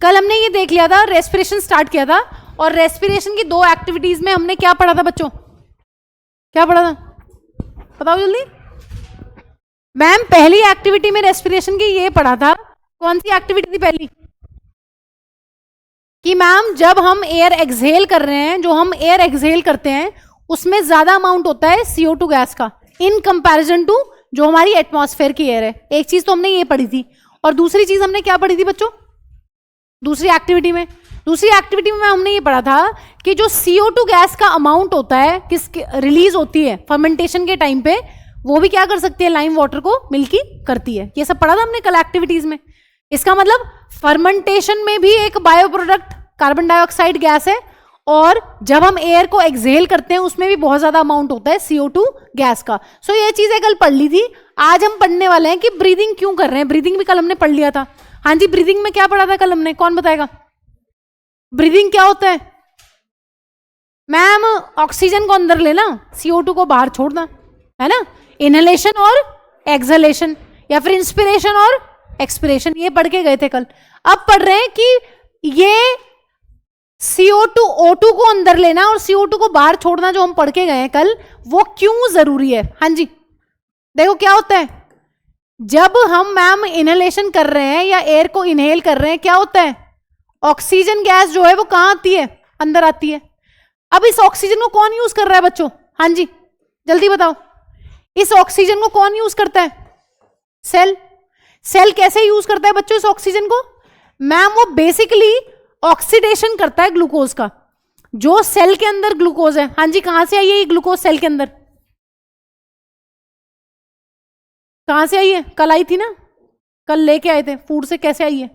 कल हमने ये देख लिया था, रेस्पिरेशन स्टार्ट किया था, और रेस्पिरेशन की 2 एक्टिविटीज में हमने क्या पढ़ा था बच्चों? क्या पढ़ा था बताओ जल्दी। मैम पहली एक्टिविटी में रेस्पिरेशन की ये पढ़ा था, कौन सी एक्टिविटी थी पहली? कि मैम जब हम एयर एक्सहेल कर रहे हैं, जो हम एयर एक्सहेल करते हैं उसमें ज्यादा अमाउंट होता है CO2 गैस का इन कंपैरिजन टू जो हमारी एटमॉस्फेयर की एयर है। एक चीज तो हमने ये पढ़ी थी, और दूसरी चीज हमने क्या पढ़ी थी बच्चों दूसरी एक्टिविटी में? दूसरी एक्टिविटी में हमने ये पढ़ा था कि जो CO2 गैस का अमाउंट होता है, किस रिलीज होती है फर्मेंटेशन के टाइम पे, वो भी क्या कर सकती है? लाइम वाटर को मिल्की करती है। ये सब पढ़ा था हमने कल एक्टिविटीज में। इसका मतलब फर्मेंटेशन में भी एक bio product carbon dioxide gas है, और जब हम एयर को एक्सहेल करते हैं उसमें भी बहुत ज्यादा अमाउंट होता है CO2 गैस का। सो ये चीजें कल पढ़ ली थी। आज हम पढ़ने वाले हैं कि ब्रीदिंग क्यों कर रहे हैं। ब्रीदिंग भी कल हमने पढ़ लिया था। हाँ जी, ब्रीदिंग में क्या पढ़ा था कल हमने? कौन बताएगा ब्रीदिंग क्या होता है? मैम ऑक्सीजन को अंदर लेना, CO2 को बाहर छोड़ना, है ना? इनहेलेशन और एक्सहेलेशन, या फिर इंस्पिरेशन और एक्सपिरेशन, ये पढ़ के गए थे कल। अब पढ़ रहे हैं कि ये CO2 O2 को अंदर लेना और CO2 को बाहर छोड़ना जो हम पढ़ के गए हैं कल, वो क्यों जरूरी है। हाँ जी, देखो क्या होता है जब हम मैम इनहेलेशन कर रहे हैं या एयर को इनहेल कर रहे हैं, क्या होता है? ऑक्सीजन गैस जो है वो कहां आती है? अंदर आती है। अब इस ऑक्सीजन को कौन यूज कर रहा है बच्चों? हाँ जी जल्दी बताओ, इस ऑक्सीजन को कौन यूज करता है? सेल। सेल कैसे यूज करता है बच्चों इस ऑक्सीजन को? मैम वो बेसिकली ऑक्सीडेशन करता है ग्लूकोज का, जो सेल के अंदर ग्लूकोज है। हाँ जी, कहां से आई है ये ग्लूकोज सेल के अंदर? कहां से आई है? कल आई थी ना, कल लेके आए थे फूड से। कैसे आई है?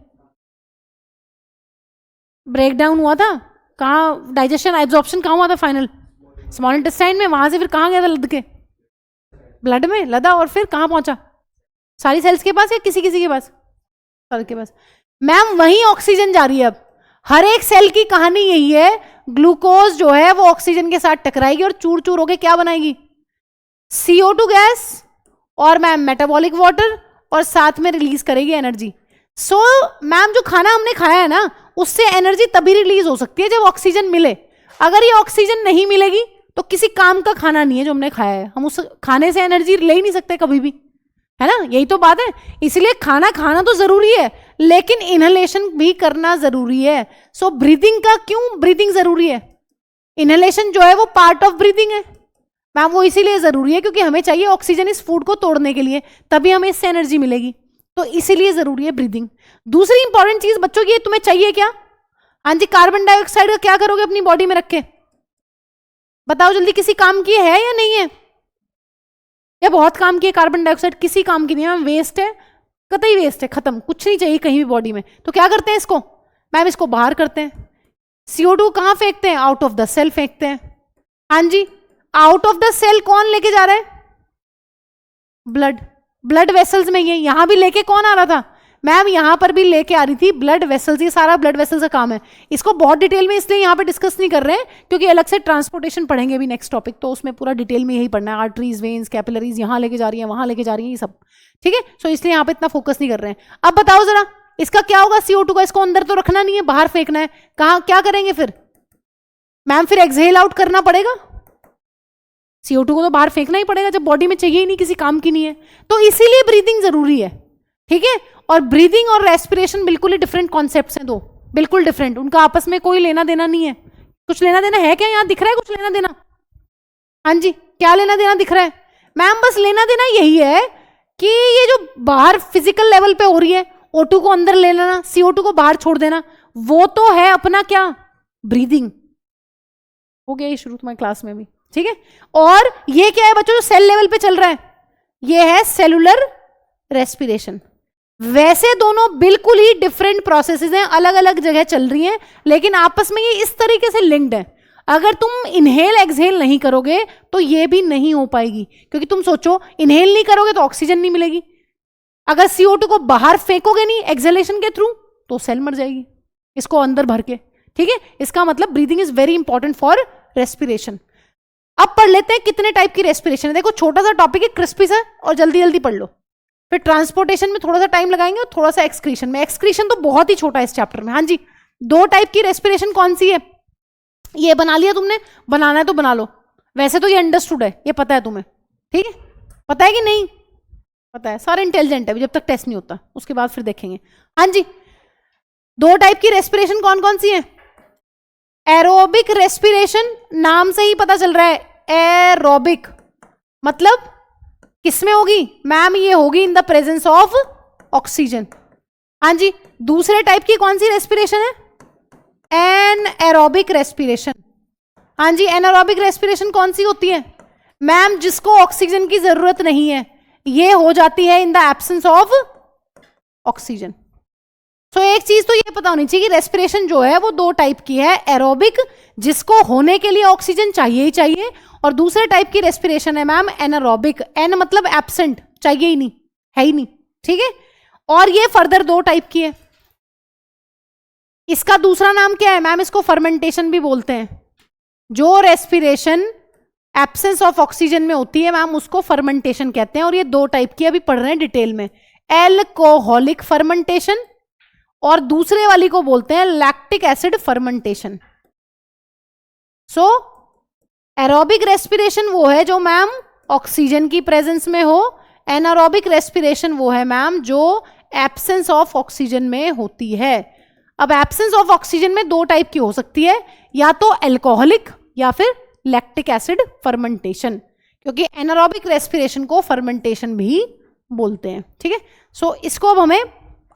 ब्रेक डाउन हुआ था। कहाँ डाइजेशन एब्जॉर्प्शन कहाँ हुआ था? फाइनल स्मॉल इंटेस्टाइन में। वहां से फिर कहाँ गया था लद के? ब्लड में लदा, और फिर कहाँ पहुंचा? सारी सेल्स के पास या किसी किसी के पास? सारे के पास। मैम वही ऑक्सीजन जा रही है। अब हर एक सेल की कहानी यही है, ग्लूकोज जो है वो ऑक्सीजन के साथ टकराएगी और चूर चूर होके क्या बनाएगी? CO2 गैस, और मैम मेटाबॉलिक वाटर, और साथ में रिलीज करेगी एनर्जी। सो मैम जो खाना हमने खाया है ना, उससे एनर्जी तभी रिलीज हो सकती है जब ऑक्सीजन मिले। अगर ये ऑक्सीजन नहीं मिलेगी तो किसी काम का खाना नहीं है जो हमने खाया है। हम उस खाने से एनर्जी ले ही नहीं सकते कभी भी, है ना? यही तो बात है। इसलिए खाना खाना तो जरूरी है, लेकिन इनहेलेशन भी करना जरूरी है। सो ब्रीदिंग का क्यों ब्रीदिंग जरूरी है? इनहेलेशन जो है वो पार्ट ऑफ ब्रीदिंग है मैम, वो इसीलिए जरूरी है क्योंकि हमें चाहिए ऑक्सीजन इस फूड को तोड़ने के लिए, तभी हमें इससे एनर्जी मिलेगी। तो इसीलिए जरूरी है ब्रीदिंग। दूसरी इंपॉर्टेंट चीज बच्चों की, तुम्हें चाहिए क्या? हाँ जी, कार्बन डाइऑक्साइड का क्या करोगे अपनी बॉडी में रख के? बताओ जल्दी, किसी काम की है या नहीं है? या बहुत काम की है कार्बन डाइऑक्साइड? किसी काम की नहीं है, वेस्ट है, कतई वेस्ट है, खत्म, कुछ नहीं चाहिए कहीं भी बॉडी में। तो क्या करते हैं इसको? मैम इसको बाहर करते हैं। CO2 कहां फेंकते हैं? आउट ऑफ द सेल फेंकते हैं। हाँ जी, आउट ऑफ द सेल कौन लेके जा रहा है? ब्लड। ब्लड वेसल्स में ये यहां भी लेके कौन आ रहा था? मैम यहां पर भी लेके आ रही थी ब्लड वेसल्स। ये सारा ब्लड वेसल्स का काम है। इसको बहुत डिटेल में इसलिए यहां पे डिस्कस नहीं कर रहे हैं क्योंकि अलग से ट्रांसपोर्टेशन पढ़ेंगे भी नेक्स्ट टॉपिक, तो उसमें पूरा डिटेल में यही पढ़ना है। आर्टरीज, वेन्स, कैपिलरीज यहां लेके जा रही है, वहां लेके जा रही है, ये सब ठीक है। सो इसलिए यहां पे इतना फोकस नहीं कर रहे हैं। अब बताओ जरा इसका क्या होगा? CO2 का इसको अंदर तो रखना नहीं है, बाहर फेंकना है। कहां क्या करेंगे फिर? मैम फिर एक्सहेल आउट करना पड़ेगा। CO2 को तो बाहर फेंकना ही पड़ेगा जब बॉडी में चाहिए ही नहीं, किसी काम की नहीं है। तो इसीलिए ब्रीदिंग जरूरी है, ठीक है। और ब्रीदिंग और रेस्पिरेशन बिल्कुल ही डिफरेंट कॉन्सेप्ट्स हैं, दो बिल्कुल डिफरेंट। उनका आपस में कोई लेना देना नहीं है। कुछ लेना देना है क्या? यहां दिख रहा है कुछ लेना देना? हाँ जी, क्या लेना देना दिख रहा है? मैम बस लेना देना यही है कि ये जो बाहर फिजिकल लेवल पे हो रही है, O2 को अंदर ले लेना, CO2 को बाहर छोड़ देना, वो तो है अपना क्या? ब्रीदिंग। हो गया ये शुरू तुम्हारी क्लास में भी, ठीक है। और ये क्या है बच्चों जो सेल लेवल पे चल रहा है? ये है सेलुलर रेस्पिरेशन। वैसे दोनों बिल्कुल ही डिफरेंट प्रोसेसेस हैं, अलग अलग जगह चल रही हैं, लेकिन आपस में ये इस तरीके से लिंक्ड है। अगर तुम इनहेल एक्सहेल नहीं करोगे तो ये भी नहीं हो पाएगी, क्योंकि तुम सोचो इनहेल नहीं करोगे तो ऑक्सीजन नहीं मिलेगी। अगर CO2 को बाहर फेंकोगे नहीं एक्सहेलेशन के थ्रू तो सेल मर जाएगी इसको अंदर भर के, ठीक है। इसका मतलब breathing is very important for respiration. अब पढ़ लेते हैं कितने टाइप की रेस्पिरेशन है। देखो छोटा सा टॉपिक है, क्रिस्पी सा, और जल्दी जल्दी पढ़ लो। फिर ट्रांसपोर्टेशन में थोड़ा सा टाइम लगाएंगे और थोड़ा सा एक्सक्रीशन में। एक्सक्रीशन तो बहुत ही छोटा है इस चैप्टर में। हाँ जी, 2 टाइप की रेस्पिरेशन कौन सी है? ये बना लिया तुमने, बनाना है तो बना लो। वैसे तो ये अंडरस्टूड है, ये पता है तुम्हें, ठीक है? पता है कि नहीं पता है? सारे इंटेलिजेंट है, जब तक टेस्ट नहीं होता उसके बाद फिर देखेंगे। हाँ जी, 2 टाइप की रेस्पिरेशन कौन कौन सी है? एरोबिक रेस्पिरेशन, नाम से ही पता चल रहा है एरोबिक, मतलब किसमें होगी मैम? ये होगी in the presence of oxygen. हाँ जी, दूसरे टाइप की कौन सी रेस्पिरेशन है? Anaerobic respiration. हाँ जी, एनएरोबिक रेस्पिरेशन कौन सी होती है मैम? जिसको ऑक्सीजन की जरूरत नहीं है, ये हो जाती है इन द एब्सेंस ऑफ ऑक्सीजन। तो एक चीज तो ये पता होनी चाहिए कि रेस्पिरेशन जो है वो 2 टाइप की है, एरोबिक जिसको होने के लिए ऑक्सीजन चाहिए ही चाहिए, और दूसरे टाइप की रेस्पिरेशन है मैम एनारोबिक। एन मतलब एब्सेंट, चाहिए ही नहीं, है ही नहीं, ठीक है? और ये फर्दर 2 टाइप की है। इसका दूसरा नाम क्या है मैम? इसको फर्मेंटेशन भी बोलते हैं। जो रेस्पिरेशन एब्सेंस ऑफ ऑक्सीजन में होती है मैम उसको फर्मेंटेशन कहते हैं, और ये 2 टाइप की अभी पढ़ रहे हैं डिटेल में, एल्कोहलिक फर्मेंटेशन और दूसरे वाली को बोलते हैं लैक्टिक एसिड फर्मेंटेशन। सो एरोबिक रेस्पिरेशन वो है जो मैम ऑक्सीजन की प्रेजेंस में हो, एनारोबिक रेस्पिरेशन वो है मैम जो एब्सेंस ऑफ ऑक्सीजन में होती है। अब एब्सेंस ऑफ ऑक्सीजन में 2 टाइप की हो सकती है, या तो एल्कोहलिक या फिर लैक्टिक एसिड फर्मेंटेशन, क्योंकि एनारोबिक रेस्पिरेशन को फर्मेंटेशन भी बोलते हैं, ठीक है? सो इसको अब हमें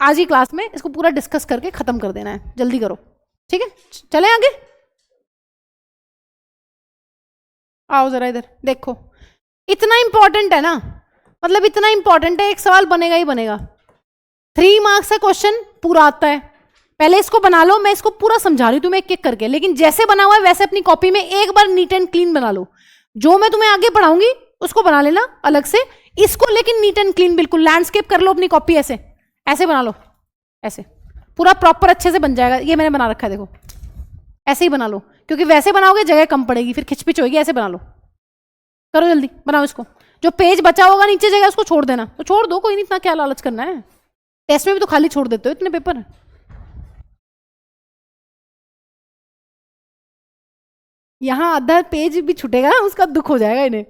आज ही क्लास में इसको पूरा डिस्कस करके खत्म कर देना है, जल्दी करो, ठीक है? चलें आगे, आओ जरा इधर देखो। इतना इंपॉर्टेंट है ना, मतलब इतना इंपॉर्टेंट है, एक सवाल बनेगा ही बनेगा। 3 मार्क्स का क्वेश्चन पूरा आता है। पहले इसको बना लो, मैं इसको पूरा समझा रही हूँ तुम्हें एक एक करके, लेकिन जैसे बना हुआ है वैसे अपनी कॉपी में एक बार नीट एंड क्लीन बना लो। जो मैं तुम्हें आगे पढ़ाऊंगी उसको बना लेना अलग से, इसको लेकिन नीट एंड क्लीन बिल्कुल लैंडस्केप कर लो अपनी कॉपी, ऐसे ऐसे बना लो, ऐसे पूरा प्रॉपर अच्छे से बन जाएगा। ये मैंने बना रखा है देखो, ऐसे ही बना लो, क्योंकि वैसे बनाओगे जगह कम पड़ेगी, फिर खिचपिच होगी। ऐसे बना लो, करो जल्दी बनाओ इसको। जो पेज बचा होगा नीचे जगह उसको छोड़ देना, तो छोड़ दो, कोई नहीं, इतना क्या लालच करना है। टेस्ट में भी तो खाली छोड़ देते हो इतने पेपर। यहां आधा पेज भी छूटेगा ना, उसका दुख हो जाएगा इन्हें।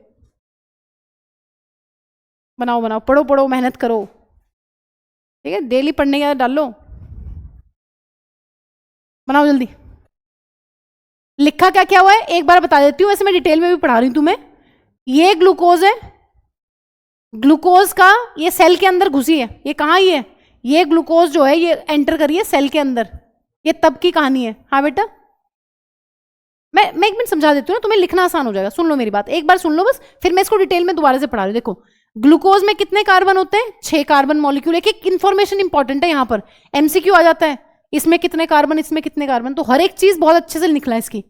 बनाओ बनाओ, पढ़ो पढ़ो, मेहनत करो, ठीक है? डेली पढ़ने का डाल लो, बनाओ जल्दी। लिखा क्या क्या हुआ है एक बार बता देती हूँ, वैसे मैं डिटेल में भी पढ़ा रही हूँ तुम्हें। ये ग्लूकोज है, ग्लूकोज का ये सेल के अंदर घुसी है, ये कहाँ ही है? ये ग्लूकोज जो है ये एंटर करिए सेल के अंदर, ये तब की कहानी है। हाँ बेटा, मैं 1 मिनट समझा देती हूँ ना, तुम्हें लिखना आसान हो जाएगा। सुन लो मेरी बात, एक बार सुन लो बस, फिर मैं इसको डिटेल में दोबारा से पढ़ा रही हूँ। देखो, ग्लूकोज में कितने कार्बन होते हैं? 6 कार्बन मॉलिक्यूल। एक एक इंफॉर्मेशन इंपॉर्टेंट है यहाँ पर, एमसीक्यू आ जाता है, इसमें कितने कार्बन, इसमें कितने कार्बन, तो हर एक चीज बहुत अच्छे से लिखना है इसकी।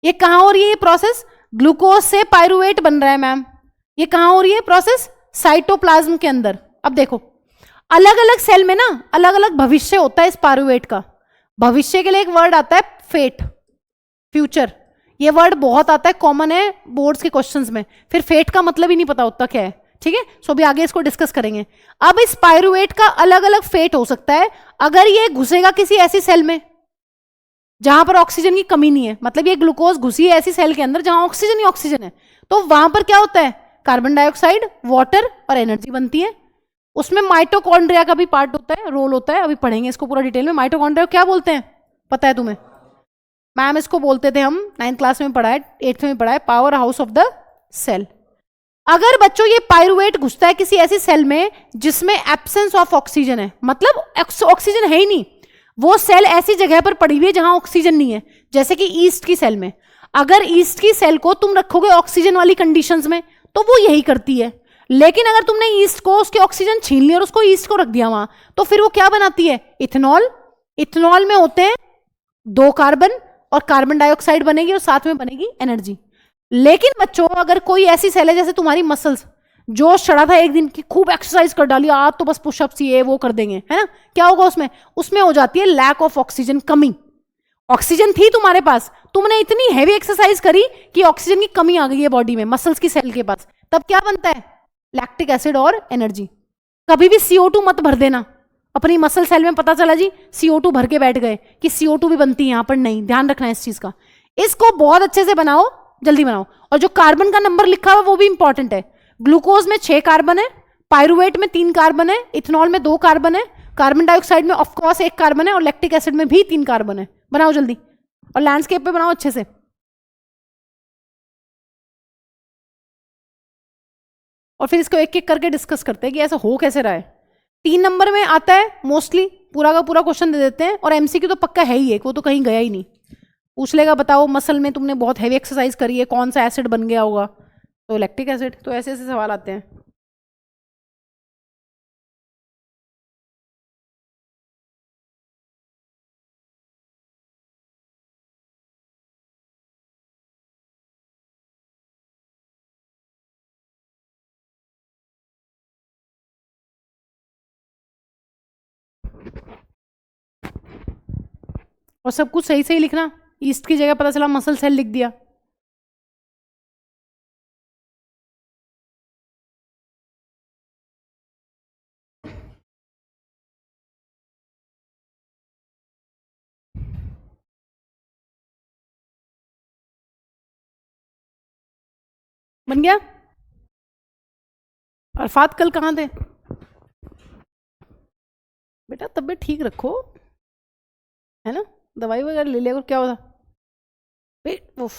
ये कहाँ हो रही है ये प्रोसेस? ग्लूकोज से पायरुवेट बन रहा है मैम। ये कहाँ हो रही है प्रोसेस? साइटोप्लाज्म के अंदर। अब देखो, अलग अलग सेल में ना अलग अलग भविष्य होता है इस पायरुवेट का। भविष्य के लिए एक वर्ड आता है फेट, फ्यूचर। ये वर्ड बहुत आता है, कॉमन है बोर्ड्स के क्वेश्चंस में। फिर फेट का मतलब ही नहीं पता होता क्या है, ठीक है? सो अभी आगे इसको डिस्कस करेंगे। अब इस पायरुवेट का अलग अलग फेट हो सकता है अगर ये घुसेगा किसी ऐसी सेल में जहां पर ऑक्सीजन की कमी नहीं है। मतलब ये ग्लूकोज घुसी है ऐसी सेल के अंदर जहां ऑक्सीजन ही ऑक्सीजन है, तो वहां पर क्या होता है? कार्बन डाइऑक्साइड, वाटर और एनर्जी बनती है। उसमें माइटोकॉन्ड्रिया का भी पार्ट होता है, रोल होता है, अभी पढ़ेंगे इसको पूरा डिटेल में। माइटोकॉन्ड्रिया क्या बोलते हैं पता है तुम्हें? मैम इसको बोलते थे हम 9th क्लास में पढ़ा है, 8th में पढ़ा है, power house of the cell. अगर बच्चों ये पायरुवेट घुसता है किसी ऐसी सेल में जिसमें एब्सेंस ऑफ ऑक्सीजन है, मतलब ऑक्सीजन है ही नहीं, वो सेल ऐसी जगह पर पड़ी हुई है जहां ऑक्सीजन नहीं है, जैसे कि ईस्ट की सेल में। अगर ईस्ट की सेल को तुम रखोगे ऑक्सीजन वाली कंडीशंस में तो वो यही करती है, लेकिन अगर तुमने ईस्ट को उसके ऑक्सीजन छीन लिया और उसको ईस्ट को रख दिया वहां, तो फिर वो क्या बनाती है? इथेनॉल। इथेनॉल में होते हैं 2 कार्बन और कार्बन डाइऑक्साइड बनेगी और साथ में बनेगी एनर्जी। लेकिन बच्चों अगर कोई ऐसी सेल है जैसे तुम्हारी मसल्स, जोश चढ़ा था एक दिन की, खूब एक्सरसाइज कर डाली, आज तो बस पुशअप्स ये वो कर देंगे, है ना, क्या होगा उसमें? उसमें हो जाती है लैक ऑफ ऑक्सीजन, कमी। ऑक्सीजन थी तुम्हारे पास, तुमने इतनी हैवी एक्सरसाइज करी कि ऑक्सीजन की कमी आ गई है बॉडी में, मसल्स की सेल के पास, तब क्या बनता है? लैक्टिक एसिड और एनर्जी। कभी भी CO2 मत भर देना अपनी मसल सेल में। पता चला जी CO2 भर के बैठ गए कि CO2 भी बनती है यहाँ पर, नहीं, ध्यान रखना है इस चीज का। इसको बहुत अच्छे से बनाओ, जल्दी बनाओ। और जो कार्बन का नंबर लिखा हुआ वो भी इंपॉर्टेंट है। ग्लूकोज में 6 कार्बन है, पायरुवेट में 3 कार्बन है, इथेनॉल में 2 कार्बन है, कार्बन डाइऑक्साइड में ऑफकोर्स 1 कार्बन है, और लैक्टिक एसिड में भी 3 कार्बन है। बनाओ जल्दी, और लैंडस्केप पे बनाओ अच्छे से। और फिर इसको एक एक करके डिस्कस करते हैं कि ऐसा हो कैसे रहा है। 3 नंबर में आता है मोस्टली, पूरा का पूरा क्वेश्चन दे देते हैं, और MCQ तो पक्का है ही एक, वो तो कहीं गया ही नहीं। पूछ लेगा बताओ मसल में तुमने बहुत हैवी एक्सरसाइज करी है, कौन सा एसिड बन गया होगा, तो लैक्टिक एसिड। तो ऐसे ऐसे सवाल आते हैं। और सब कुछ सही सही लिखना। ईस्ट की जगह पता चला मसल सेल लिख दिया। बन गया। अरफात कल कहाँ थे बेटा? तबीयत ठीक रखो, है ना? दवाई वगैरह ले लिया करो। क्या होता पेट? उफ,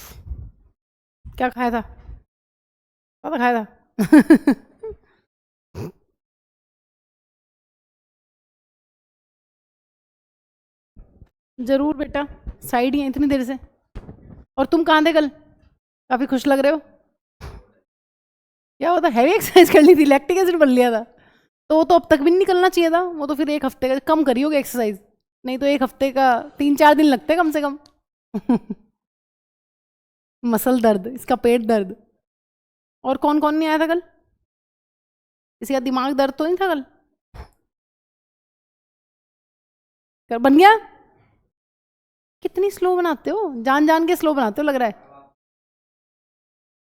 क्या खाया था? क्या खाया था? जरूर बेटा, साइड ही है इतनी देर से। और तुम कहाँ थे कल? काफी खुश लग रहे हो। क्या होता? हैवी एक्सरसाइज कर ली थी, लैक्टिक एसिड बन लिया था। तो वो तो अब तक भी नहीं निकलना चाहिए था। वो तो फिर एक हफ्ते का कम करी होगी एक्सरसाइज, नहीं तो एक हफ्ते का 3-4 दिन लगते कम से कम। मसल दर्द, इसका पेट दर्द। और कौन कौन नहीं आया था कल? किसी का दिमाग दर्द तो नहीं था कल? बन गया? कितनी स्लो बनाते हो, जान जान के स्लो बनाते हो लग रहा है।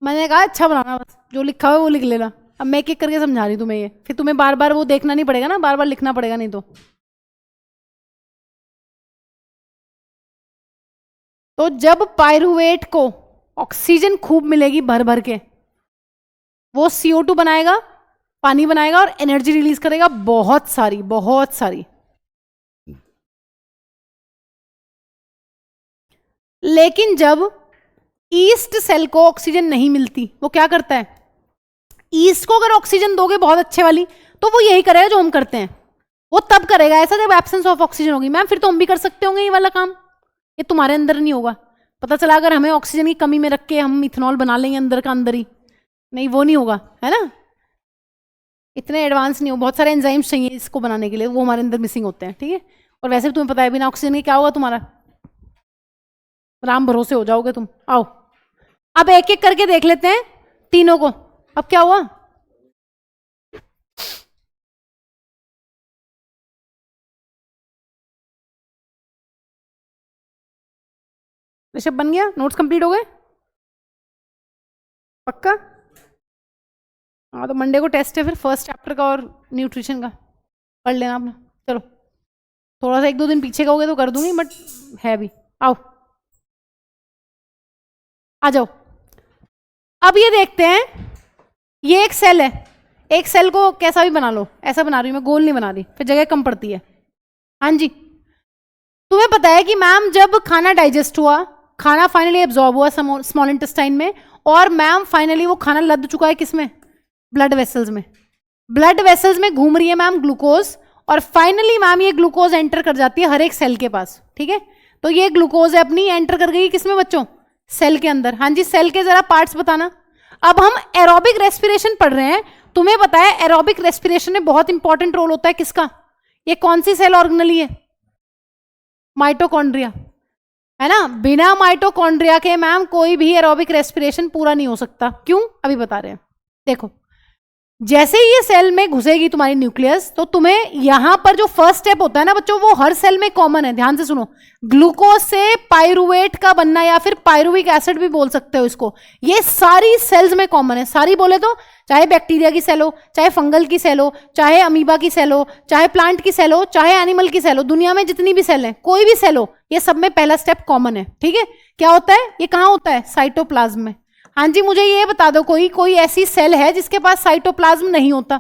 मैंने कहा अच्छा बनाना, बस जो लिखा हुआ है वो लिख लेना। अब मैं एक एक करके समझा रही तुम्हें ये, फिर तुम्हें बार बार वो देखना नहीं पड़ेगा ना, बार बार लिखना पड़ेगा नहीं तो जब पायरुवेट को ऑक्सीजन खूब मिलेगी भर भर के, वो CO2 बनाएगा, पानी बनाएगा, और एनर्जी रिलीज करेगा बहुत सारी, बहुत सारी। लेकिन जब ईस्ट सेल को ऑक्सीजन नहीं मिलती, वो क्या करता है? ईस्ट को अगर ऑक्सीजन दोगे बहुत अच्छे वाली, तो वो यही करेगा जो हम करते हैं। वो तब करेगा ऐसा जब एब्सेंस ऑफ ऑक्सीजन होगी। मैम फिर तो हम भी कर सकते होंगे ये वाला काम, ये तुम्हारे अंदर नहीं होगा। पता चला अगर हमें ऑक्सीजन की कमी में रख के हम इथेनॉल बना लेंगे अंदर का अंदर ही, नहीं वो नहीं होगा, है ना? इतने एडवांस नहीं हो, बहुत सारे एंजाइम्स चाहिए इसको बनाने के लिए, वो हमारे अंदर मिसिंग होते हैं, ठीक है? और वैसे भी तुम्हें पता है बिना ऑक्सीजन के क्या होगा तुम्हारा, राम भरोसे हो जाओगे तुम। आओ अब एक एक करके देख लेते हैं तीनों को। अब क्या हुआ? ऋषभ बन गया? नोट्स कंप्लीट हो गए पक्का? हाँ तो मंडे को टेस्ट है फिर फर्स्ट चैप्टर का और न्यूट्रिशन का, पढ़ लेना अपना। चलो थोड़ा सा 1-2 दिन पीछे का हो गया तो कर दूंगी, बट है भी। आओ आ जाओ। अब ये देखते हैं, ये एक सेल है, एक सेल को कैसा भी बना लो, ऐसा बना रही हूँ मैं, गोल नहीं बना रही, फिर जगह कम पड़ती है। हाँ जी, तुम्हें पता है कि मैम जब खाना डाइजेस्ट हुआ, खाना फाइनली एब्जॉर्ब हुआ स्मॉल इंटेस्टाइन में, और मैम फाइनली वो खाना लद चुका है किसमें? ब्लड वेसल्स में। ब्लड वेसल्स में घूम रही है मैम ग्लूकोज, और फाइनली मैम ये ग्लूकोज एंटर कर जाती है हर एक सेल के पास, ठीक है? तो ये ग्लूकोज है अपनी एंटर कर गई किसमें बच्चों? सेल के अंदर। हाँ जी, सेल के जरा पार्ट्स बताना। अब हम एरोबिक रेस्पिरेशन पढ़ रहे हैं, तुम्हें पता है एरोबिक रेस्पिरेशन में बहुत इंपॉर्टेंट रोल होता है किसका? ये कौन सी सेल ऑर्गेनली है? माइटोकॉन्ड्रिया, है ना? बिना माइटोकॉन्ड्रिया के मैम कोई भी एरोबिक रेस्पिरेशन पूरा नहीं हो सकता। क्यों? अभी बता रहे हैं, देखो। जैसे ही ये सेल में घुसेगी तुम्हारी न्यूक्लियस, तो तुम्हें यहां पर जो फर्स्ट स्टेप होता है ना बच्चों, वो हर सेल में कॉमन है। ध्यान से सुनो, ग्लूकोज से पायरुवेट का बनना, या फिर पायरुविक एसिड भी बोल सकते हो इसको, ये सारी सेल्स में कॉमन है। सारी बोले तो चाहे बैक्टीरिया की सेल हो, चाहे फंगल की सेल हो, चाहे अमीबा की सेल हो, चाहे प्लांट की सेल हो, चाहे एनिमल की सेल हो, दुनिया में जितनी भी सेल है, कोई भी सेल हो, ये सब में पहला स्टेप कॉमन है। ठीक है, क्या होता है ये, कहां होता है, साइटोप्लाज्म में। हाँ जी, मुझे ये बता दो, कोई ऐसी सेल है जिसके पास साइटोप्लाज्म नहीं होता?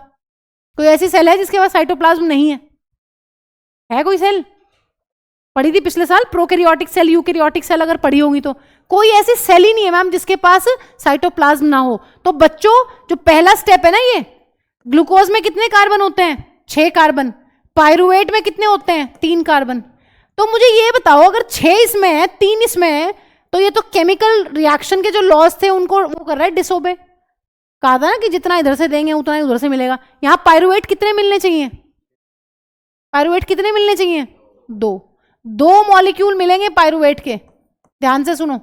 कोई ऐसी सेल है जिसके पास साइटोप्लाज्म नहीं है कोई सेल? पढ़ी थी पिछले साल, प्रोकैरियोटिक सेल, यूकैरियोटिक सेल अगर पढ़ी होंगी तो। कोई ऐसी सेल ही नहीं है मैम जिसके पास साइटोप्लाज्म ना हो। तो बच्चों, जो पहला स्टेप है ना, ये ग्लूकोज में कितने कार्बन होते हैं, 6 कार्बन। पायरुवेट में कितने होते हैं, 3 कार्बन। तो मुझे ये बताओ, अगर 6 इसमें है, 3 इसमें है, तो ये तो केमिकल रिएक्शन के जो लॉज थे उनको वो कर रहा है डिसोबे। कहा था ना कि जितना इधर से देंगे उतना ही उधर से मिलेगा। यहां पायरुवेट कितने मिलने चाहिए, पायरुवेट कितने मिलने चाहिए, 2 मॉलिक्यूल मिलेंगे पायरुवेट के। ध्यान से सुनो,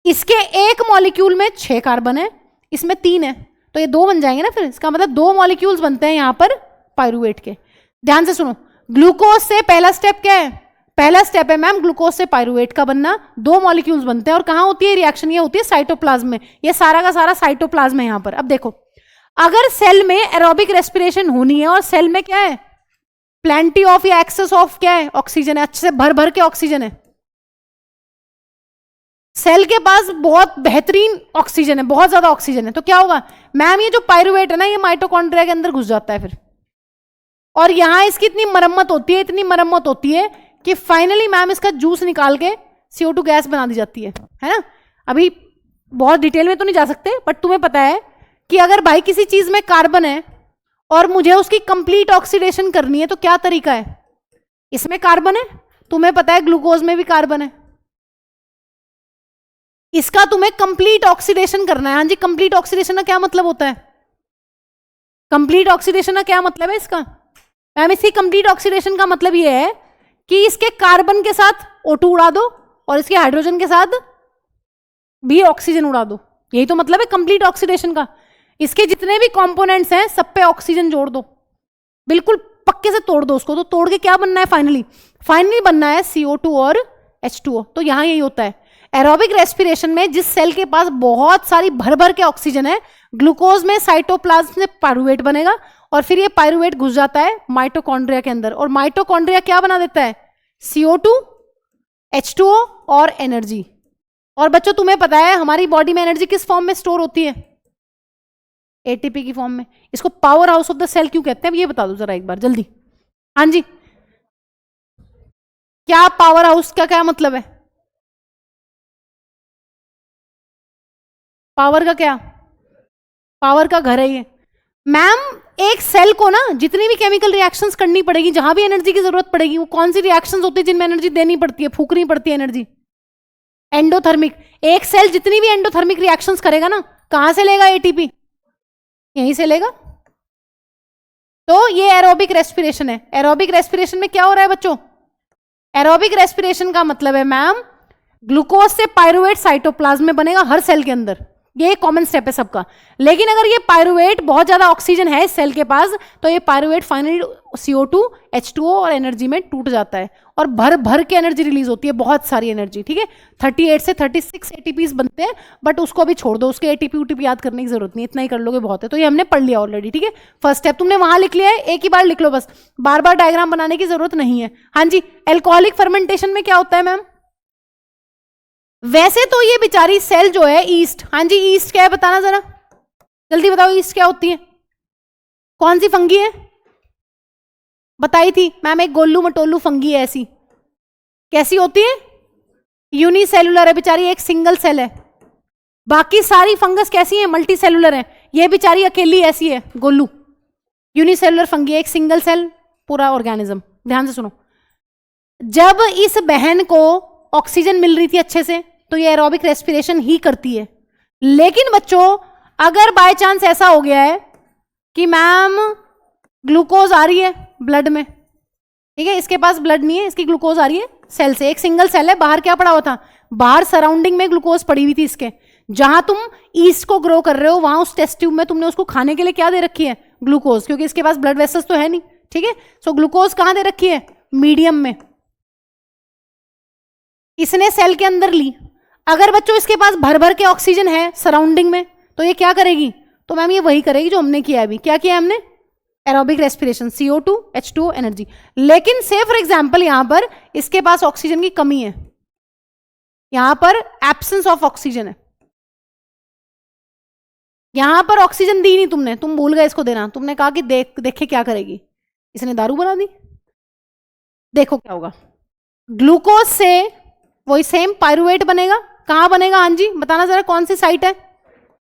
इसके एक मॉलिक्यूल में 6 कार्बन है, इसमें 3 है, तो ये 2 बन जाएंगे ना। फिर इसका मतलब 2 मॉलिक्यूल्स बनते हैं यहां पर पायरुवेट के। ध्यान से सुनो, ग्लूकोज से पहला स्टेप क्या है, पहला स्टेप है मैम ग्लूकोज से पायरुवेट का बनना, 2 मॉलिक्यूल्स बनते हैं। और कहां होती है रिएक्शन, ये होती है साइटोप्लाज्म में। ये सारा का सारा साइटोप्लाज्म है यहां पर। अब देखो, अगर सेल में एरोबिक रेस्पिरेशन होनी है, और सेल में क्या है, प्लेंटी ऑफ या एक्सेस ऑफ क्या है, ऑक्सीजन है, अच्छे से भर भर के ऑक्सीजन है। सेल के पास बहुत बेहतरीन ऑक्सीजन है, बहुत ज्यादा ऑक्सीजन है। तो क्या होगा मैम, ये जो पायरुवेट है ना, ये माइटोकॉन्ड्रिया के अंदर घुस जाता है फिर, और यहां इसकी इतनी मरम्मत होती है, इतनी मरम्मत होती है कि फाइनली मैम इसका जूस निकाल के CO2 गैस बना दी जाती है ना। अभी बहुत डिटेल में तो नहीं जा सकते, बट तुम्हें पता है कि अगर भाई किसी चीज में कार्बन है और मुझे उसकी कंप्लीट ऑक्सीडेशन करनी है, तो क्या तरीका है, इसमें कार्बन है, तुम्हें पता है ग्लूकोज में भी कार्बन है, इसका तुम्हें कंप्लीट ऑक्सीडेशन करना है। हाँ जी, कंप्लीट ऑक्सीडेशन का क्या मतलब होता है, कंप्लीट ऑक्सीडेशन का क्या मतलब है इसका मैम, इसकी कंप्लीट ऑक्सीडेशन का मतलब यह है कि इसके कार्बन के साथ O2 उड़ा दो और इसके हाइड्रोजन के साथ भी ऑक्सीजन उड़ा दो। यही तो मतलब है कंप्लीट ऑक्सीडेशन का। इसके जितने भी कंपोनेंट्स हैं सब पे ऑक्सीजन जोड़ दो, बिल्कुल पक्के से तोड़ दो उसको। तो तोड़ के क्या बनना है, फाइनली बनना है CO2 और H2O। तो यहां यही होता है एरोबिक रेस्पिरेशन में, जिस सेल के पास बहुत सारी भर भर के ऑक्सीजन है, ग्लूकोज में साइटोप्लाज्म से पायरुवेट बनेगा, और फिर ये पायरुवेट घुस जाता है माइटोकॉन्ड्रिया के अंदर, और माइटोकॉन्ड्रिया क्या बना देता है, CO2, H2O और एनर्जी। और बच्चों तुम्हें पता है हमारी बॉडी में एनर्जी किस फॉर्म में स्टोर होती है, ATP की फॉर्म में। इसको power house of the cell क्यों कहते हैं, ये बता दो जरा एक बार जल्दी। हाँ जी, क्या पावर हाउस का क्या मतलब है, पावर का क्या, पावर का घर है ये मैम। एक सेल को ना जितनी भी केमिकल रिएक्शंस करनी पड़ेगी, जहां भी एनर्जी की जरूरत पड़ेगी, वो कौन सी रिएक्शंस होती है जिनमें एनर्जी देनी पड़ती है, फूकनी पड़ती है एनर्जी, एंडोथर्मिक। एक सेल जितनी भी एंडोथर्मिक रिएक्शंस करेगा ना, कहां से लेगा ATP, यहीं से लेगा। तो ये एरोबिक रेस्पिरेशन है। एरोबिक रेस्पिरेशन में क्या हो रहा है बच्चों, एरोबिक रेस्पिरेशन का मतलब है मैम ग्लूकोज से पायरुवेट साइटोप्लाज्म में बनेगा हर सेल के अंदर, ये कॉमन स्टेप है सबका। लेकिन अगर ये पायरुवेट बहुत ज्यादा ऑक्सीजन है इस सेल के पास, तो ये पायरुवेट फाइनली CO2, H2O और एनर्जी में टूट जाता है, और भर भर के एनर्जी रिलीज होती है, बहुत सारी एनर्जी। ठीक है, 38 से 36 ATPs बनते हैं, बट उसको भी छोड़ दो, उसके ATP UTP याद करने की जरूरत नहीं, इतना ही कर लोगे बहुत है। तो ये हमने पढ़ लिया ऑलरेडी। ठीक है, फर्स्ट स्टेप तुमने वहां लिख लिया है, एक ही बार लिख लो बस, बार बार डायग्राम बनाने की जरूरत नहीं है। हाँ जी, एल्कोहलिक फर्मेंटेशन में क्या होता है मैम, वैसे तो ये बेचारी सेल जो है ईस्ट, हाँ जी ईस्ट क्या है बताना जरा जल्दी बताओ, ईस्ट क्या होती है, कौन सी फंगी है, बताई थी मैम, एक गोल्लू मटोलू फंगी है ऐसी, कैसी होती है, यूनिसेलुलर है बेचारी, एक सिंगल सेल है। बाकी सारी फंगस कैसी है, मल्टी सेलुलर है, ये बेचारी अकेली ऐसी है गोल्लू, यूनिसेलुलर फंगी, एक सिंगल सेल पूरा ऑर्गेनिज्म। ध्यान से सुनो, जब इस बहन को ऑक्सीजन मिल रही थी अच्छे से, तो ये एरोबिक रेस्पिरेशन ही करती है। लेकिन बच्चों अगर बाय चांस ऐसा हो गया है कि मैम ग्लूकोज आ रही है ब्लड में, ठीक है, इसके पास ब्लड नहीं है, इसकी ग्लूकोज आ रही है सेल से, एक सिंगल सेल है, बाहर क्या पड़ा हुआ था, बाहर सराउंडिंग में ग्लूकोज पड़ी हुई थी इसके। जहां तुम ईस्ट को ग्रो कर रहे हो वहां उस टेस्ट ट्यूब में तुमने उसको खाने के लिए क्या दे रखी है? ग्लूकोज, क्योंकि इसके पास ब्लड वेसल्स तो है नहीं, ठीक है। सो ग्लूकोज कहां दे रखी है? मीडियम में। इसने सेल के अंदर ली। अगर बच्चों इसके पास भर भर के ऑक्सीजन है सराउंडिंग में, तो ये क्या करेगी? तो मैम ये वही करेगी जो हमने किया अभी। क्या किया हमने? Aerobic respiration, CO2 H2O energy. लेकिन से फॉर एग्जांपल यहां पर इसके पास ऑक्सीजन की कमी है, यहां पर एब्सेंस ऑफ ऑक्सीजन है, यहां पर ऑक्सीजन दी नहीं तुमने, तुम भूल गए इसको देना। तुमने कहा कि देखे क्या करेगी, इसने दारू बना दी। देखो क्या होगा, ग्लूकोज से वही सेम पायरुवेट बनेगा। कहां बनेगा? हाँ जी बताना जरा, कौन सी साइट है?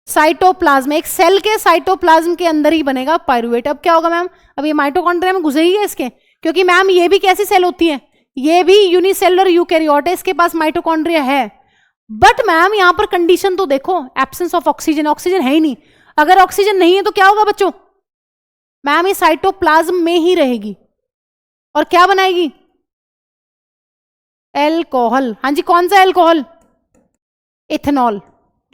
साइटोप्लाज्म। एक सेल के साइटोप्लाज्म के अंदर ही बनेगा पायरुवेट। अब क्या होगा मैम? अब ये माइटोकॉन्ड्रिया में घुसेगी इसके, क्योंकि मैम ये भी कैसी सेल होती है? ये भी यूनिसेलुलर यूकैरियोट है, इसके पास माइटोकॉन्ड्रिया है। बट मैम यहां पर कंडीशन तो देखो, एब्सेंस ऑफ ऑक्सीजन, ऑक्सीजन है ही नहीं। अगर ऑक्सीजन नहीं है तो क्या होगा बच्चों? मैम ये साइटोप्लाज्म में ही रहेगी और क्या बनाएगी? एल्कोहल। हाँ जी, कौन सा एल्कोहल? इथेनॉल,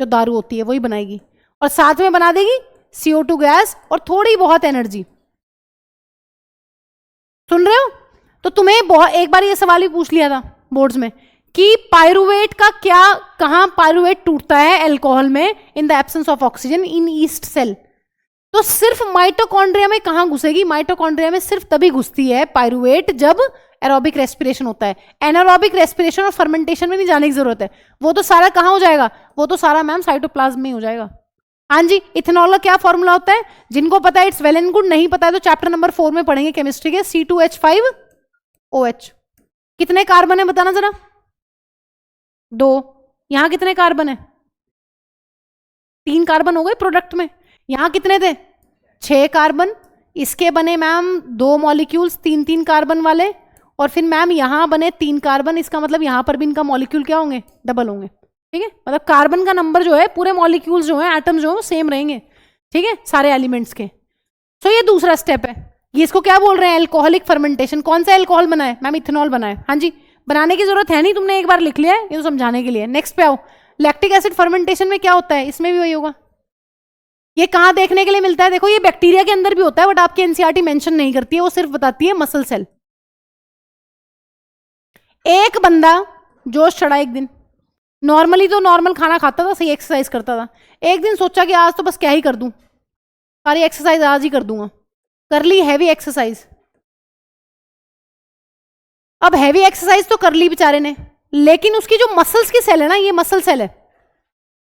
जो दारू होती है वही बनाएगी, और साथ में बना देगी CO2 गैस और थोड़ी बहुत एनर्जी। सुन रहे हो? तो तुम्हें एक बार ये सवाल भी पूछ लिया था बोर्ड्स में कि पायरुवेट का क्या, कहां पायरुवेट टूटता है एल्कोहल में? In the absence of oxygen in yeast cell. तो सिर्फ माइटोकॉन्ड्रिया में कहां घुसेगी? माइटोकॉन्ड्रिया में सिर्फ तभी घुसती है पायरुवेट जब एरोबिक रेस्पिरेशन होता है। एनारोबिक रेस्पिरेशन और फर्मेंटेशन में नहीं जाने की जरूरत है, वो तो सारा कहां हो जाएगा? वो तो सारा मैम साइटोप्लाज्म में ही हो जाएगा। हाँ जी, इथेनॉल का क्या फॉर्मूला होता है? जिनको पता है इट्स वेल एंड गुड, नहीं पता है तो चैप्टर नंबर 4 में पढ़ेंगे केमिस्ट्री के। C2H5OH। कितने कार्बन है बताना जरा? 2। यहां कितने कार्बन है? 3 कार्बन हो गए प्रोडक्ट में। यहां कितने थे? 6 कार्बन। इसके बने मैम 2 मॉलिक्यूल्स 3-3 कार्बन वाले, और फिर मैम यहां बने 3 कार्बन। इसका मतलब यहां पर भी इनका मॉलिक्यूल क्या होंगे? डबल होंगे, ठीक है। मतलब कार्बन का नंबर जो है, पूरे मॉलिक्यूल्स जो है, एटम्स जो है, वो सेम रहेंगे, ठीक है, सारे एलिमेंट्स के। सो ये दूसरा स्टेप है। ये इसको क्या बोल रहे हैं? Alcoholic fermentation. कौन सा एल्कोहल बना है? मैम इथेनॉल बना है। हाँ जी, बनाने की जरूरत है नहीं, तुमने एक बार लिख लिया है, ये तो समझाने के लिए। नेक्स्ट पे आओ, लैक्टिक एसिड फर्मेंटेशन में क्या होता है? इसमें भी वही होगा। ये कहां देखने के लिए मिलता है? देखो ये बैक्टीरिया के अंदर भी होता है, बट आपकी एनसीईआरटी मेंशन नहीं करती है, वो सिर्फ बताती है मसल सेल। एक बंदा जोश चढ़ा एक दिन, नॉर्मली तो नॉर्मल खाना खाता था, सही एक्सरसाइज करता था। एक दिन सोचा कि आज तो बस क्या ही कर दूं, सारी एक्सरसाइज आज ही कर दूंगा। कर ली हैवी एक्सरसाइज। अब हैवी एक्सरसाइज तो कर ली बेचारे ने, लेकिन उसकी जो मसल्स की सेल है ना, ये मसल सेल है,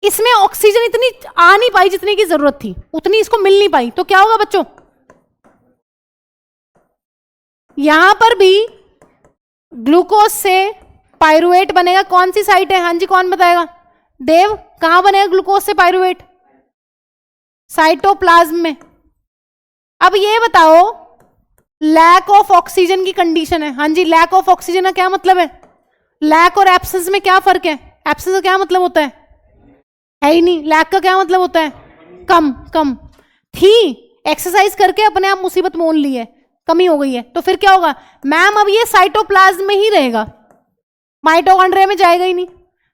इसमें ऑक्सीजन इतनी आ नहीं पाई जितनी की जरूरत थी, उतनी इसको मिल नहीं पाई। तो क्या होगा बच्चों? यहां पर भी ग्लूकोज से पायरुवेट बनेगा। कौन सी साइट है? हाँ जी, कौन बताएगा? देव, कहां बनेगा ग्लूकोज से पायरुवेट? साइटोप्लाज्म में। अब ये बताओ, लैक ऑफ ऑक्सीजन की कंडीशन है। हाँ जी, लैक ऑफ ऑक्सीजन का क्या मतलब है? लैक और एब्सेंस में क्या फर्क है? एब्सेंस का क्या मतलब होता है? है ही नहीं। लैक का क्या मतलब होता है? कम। कम थी, एक्सरसाइज करके अपने आप मुसीबत मोल ली है, कमी हो गई है। तो फिर क्या होगा मैम? अब ये साइटोप्लाज्म में ही रहेगा, माइटोकॉन्ड्रिया में जाएगा ही नहीं।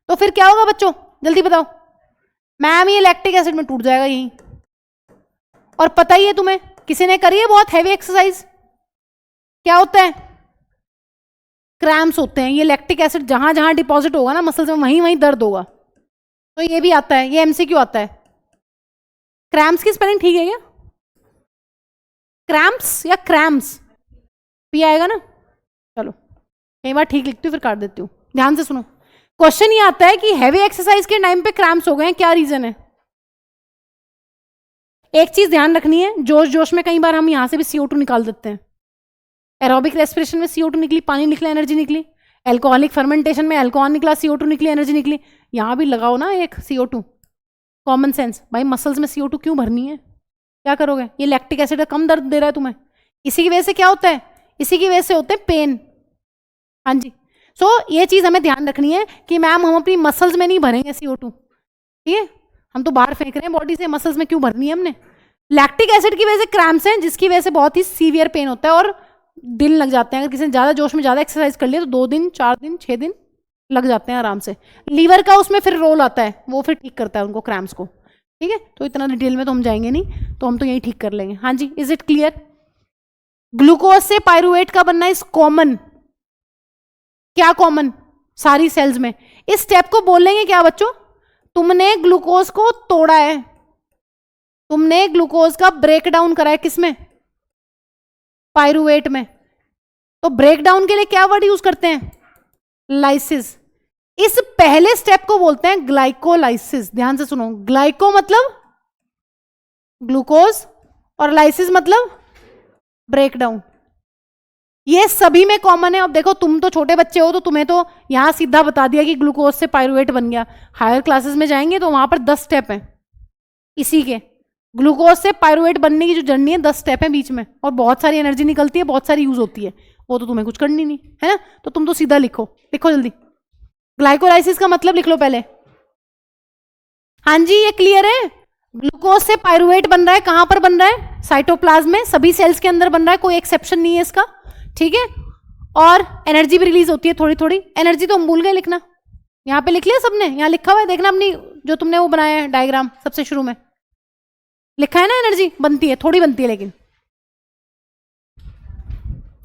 तो फिर क्या होगा बच्चों, जल्दी बताओ? मैम ये लैक्टिक एसिड में टूट जाएगा यहीं। और पता ही है तुम्हें, किसी ने करी है बहुत हैवी एक्सरसाइज, क्या होता है? क्रैम्प्स होते हैं। ये लैक्टिक एसिड जहां जहां डिपॉजिट होगा ना मसल्स में, वहीं वहीं दर्द होगा। तो ये भी आता है, ये MCQ आता है। क्रैम्प्स की स्पेलिंग ठीक है क्या? क्रैम्प्स या क्रैम्प्स भी आएगा ना? चलो कई बार ठीक लिखती हूँ फिर काट देती हूँ। ध्यान से सुनो, क्वेश्चन ये आता है कि हैवी एक्सरसाइज के टाइम पे क्रैम्प्स हो गए हैं, क्या रीजन है? एक चीज ध्यान रखनी है, जोश जोश में कई बार हम यहां से भी CO2 निकाल देते हैं। एरोबिक रेस्पिरेशन में CO2 निकली, पानी निकला, एनर्जी निकली। एल्कोहलिक फर्मेंटेशन में अल्कोहल निकला, CO2 निकली, एनर्जी निकली। यहां भी लगाओ ना एक CO2। कॉमन सेंस भाई, मसल्स में CO2 क्यों भरनी है? क्या करोगे? ये लैक्टिक एसिड का कम दर्द दे रहा है तुम्हें। इसी की वजह से क्या होता है? इसी की वजह से होते हैं पेन। हाँ जी, सो ये चीज हमें ध्यान रखनी है कि मैम हम अपनी मसल्स में नहीं भरेंगे CO2, ठीक है? हम तो बाहर फेंक रहे हैं बॉडी से, मसल्स में क्यों भरनी है हमने? लैक्टिक एसिड की वजह से क्रैम्प्स हैं, जिसकी वजह से बहुत ही सीवियर पेन होता है और दिन लग जाते हैं। अगर किसी ने ज्यादा जोश में ज्यादा एक्सरसाइज कर लिया तो 2 दिन, 4 दिन, 6 दिन लग जाते हैं आराम से। लीवर का उसमें फिर रोल आता है, वो फिर ठीक करता है उनको, क्रैम्प्स को। ठीक है, तो इतना डिटेल में तो हम जाएंगे नहीं, तो हम तो यही ठीक कर लेंगे। हाँ जी, इज इट क्लियर? ग्लूकोज से पायरुवेट का बनना इज कॉमन। क्या कॉमन? सारी सेल्स में। इस स्टेप को बोल लेंगे क्या बच्चों? तुमने ग्लूकोज को तोड़ा है, तुमने ग्लूकोज का ब्रेक डाउन करा है, किसमें? पायरुवेट में। तो ब्रेक डाउन के लिए क्या वर्ड यूज करते हैं? लाइसिस। इस पहले स्टेप को बोलते हैं ग्लाइकोलाइसिस। ध्यान से सुनो, ग्लाइको मतलब ग्लूकोज और लाइसिस मतलब ब्रेक डाउन। ये सभी में कॉमन है। अब देखो, तुम तो छोटे बच्चे हो, तो तुम्हें तो यहां सीधा बता दिया कि ग्लूकोज से पायरुवेट बन गया। हायर क्लासेस में जाएंगे तो वहां पर 10 स्टेप हैं इसी के। ग्लूकोज से पायरुवेट बनने की जो जर्नी है, 10 स्टेप है बीच में, और बहुत सारी एनर्जी निकलती है, बहुत सारी यूज होती है, वो तो तुम्हें कुछ करनी नहीं है ना। तो तुम तो सीधा लिखो, लिखो जल्दी। ग्लाइकोलाइसिस का मतलब लिख लो पहले। हाँ जी, ये क्लियर है? ग्लूकोज से पायरुवेट बन रहा है, कहां पर बन रहा है? साइटोप्लाज्म में, सभी सेल्स के अंदर बन रहा है, कोई एक्सेप्शन नहीं है इसका। ठीक है, और एनर्जी भी रिलीज होती है थोड़ी थोड़ी। एनर्जी तो हम भूल गए लिखना, यहां पे लिख लिया सबने, यहां लिखा हुआ है, देखना अपनी जो तुमने वो बनाया है डायग्राम, सबसे शुरू में लिखा है ना, एनर्जी बनती है, थोड़ी बनती है लेकिन।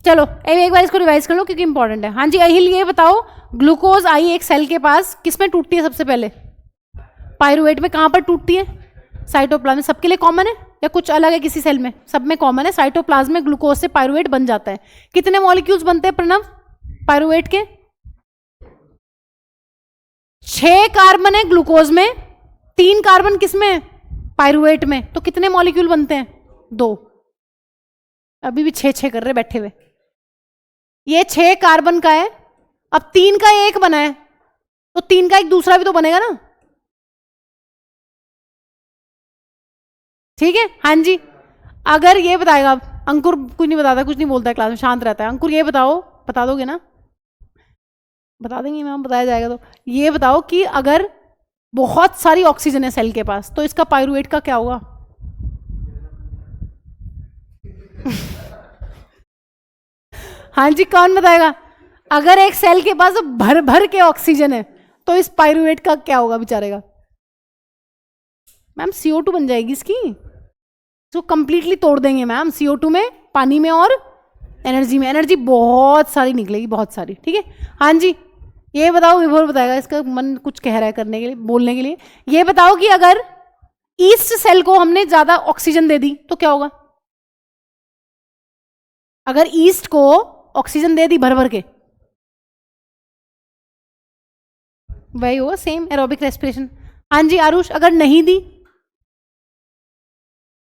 चलो एक बार इसको रिवाइज कर लो क्योंकि इंपॉर्टेंट है। हाँ जी अहिल, ये बताओ, ग्लूकोज आई एक सेल के पास, किस में टूटती है सबसे पहले? पायरुवेट में। कहां पर टूटती है? साइटोप्लाज्म में। सबके लिए कॉमन है या कुछ अलग है किसी सेल में? सब में कॉमन है, साइटोप्लाज्म में ग्लूकोज से पायरुवेट बन जाता है। कितने मॉलिक्यूल्स बनते हैं प्रणव पायरुवेट के? 6 कार्बन है ग्लूकोज में, 3 कार्बन किसमें है? पायरुवेट में। तो कितने मॉलिक्यूल बनते हैं? 2। अभी भी 6 कर रहे बैठे हुए। ये 6 कार्बन का है, अब 3 का एक बना है, तो 3 का एक दूसरा भी तो बनेगा ना। ठीक है, हाँ जी। अगर ये बताएगा, अंकुर कुछ नहीं बताता, कुछ नहीं बोलता है क्लास में, शांत रहता है। अंकुर ये बताओ, बता दोगे ना? बता देंगे मैम, बताया जाएगा। तो ये बताओ कि अगर बहुत सारी ऑक्सीजन है सेल के पास, तो इसका पायरुवेट का क्या होगा? हाँ जी, कौन बताएगा? अगर एक सेल के पास भर भर के ऑक्सीजन है, तो इस पायरुवेट का क्या होगा बेचारे का? मैम CO2 बन जाएगी इसकी, तो कंप्लीटली तोड़ देंगे मैम। CO2 में, पानी में और एनर्जी में, एनर्जी बहुत सारी निकलेगी, बहुत सारी। ठीक है, हाँ जी। ये बताओ, विभोर बताएगा, इसका मन कुछ कह रहा है करने के लिए, बोलने के लिए। ये बताओ कि अगर ईस्ट सेल को हमने ज्यादा ऑक्सीजन दे दी तो क्या होगा? अगर ईस्ट को ऑक्सीजन दे दी भर भर के, वही होगा, सेम एरोबिक रेस्पिरेशन। हाँ जी आरुष, अगर नहीं दी